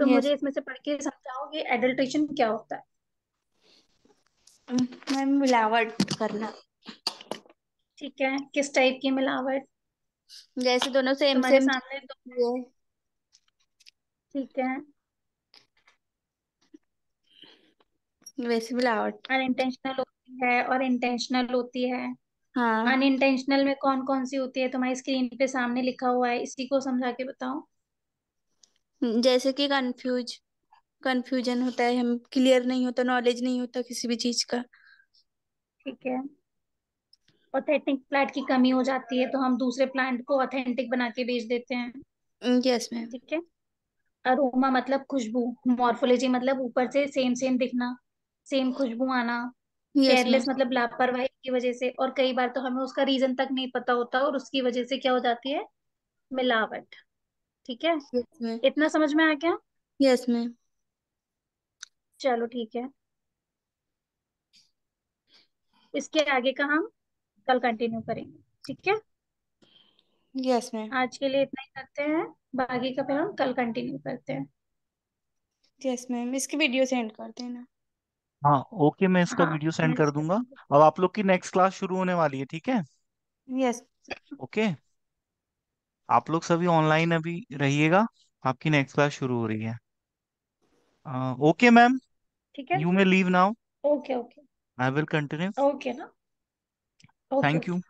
तो यस मुझे इसमें से पढ़ के समझाओ कि एडल्ट्रेशन क्या होता है। मैम, मिलावट करना। ठीक है। किस टाइप की मिलावट? जैसे दोनों सेम तुम्हारे सेम सामने तो, चीज है। ठीक है। वैसे मिलावट। अनइंटेंशनल होती है और इंटेंशनल होती है। हाँ। अनइंटेंशनल में कौन कौन सी होती है? तुम्हारी स्क्रीन पे सामने लिखा हुआ है, इसी को समझा के बताओ। जैसे कि कंफ्यूजन होता है, हम क्लियर नहीं होता, नॉलेज नहीं होता किसी भी चीज का। ठीक है। ऑथेंटिक प्लांट की कमी हो जाती है तो हम दूसरे प्लांट को ऑथेंटिक बना के बेच देते हैं। Yes ma'am. ठीक है। अरोमा मतलब खुशबू। मॉर्फोलॉजी मतलब ऊपर से सेम सेम दिखना, सेम खुशबू आना। Yes ma'am. केयरलेस मतलब लापरवाही की वजह से, और कई बार तो हमें उसका रीजन तक नहीं पता होता और उसकी वजह से क्या हो जाती है, मिलावट। ठीक है, यस मैम। इतना समझ में आ गया? Yes ma'am. चलो ठीक है, इसके आगे का हम कल कंटिन्यू करेंगे। ठीक है, यस मैम। आज के लिए इतना ही करते हैं, बाकी का फिर हम कल कंटिन्यू करते हैं। यस मैम, इसकी वीडियो सेंड कर देना। हाँ ओके, मैं इसका हाँ, वीडियो सेंड मैं कर दूंगा। अब आप लोग की नेक्स्ट क्लास शुरू होने वाली है, ठीक है? यस। ओके, आप लोग सभी ऑनलाइन अभी रहिएगा, आपकी नेक्स्ट क्लास शुरू हो रही है। ओके मैम, ठीक है, you may leave now, okay okay, I will continue. Okay ना, ओके थैंक ओके। यू।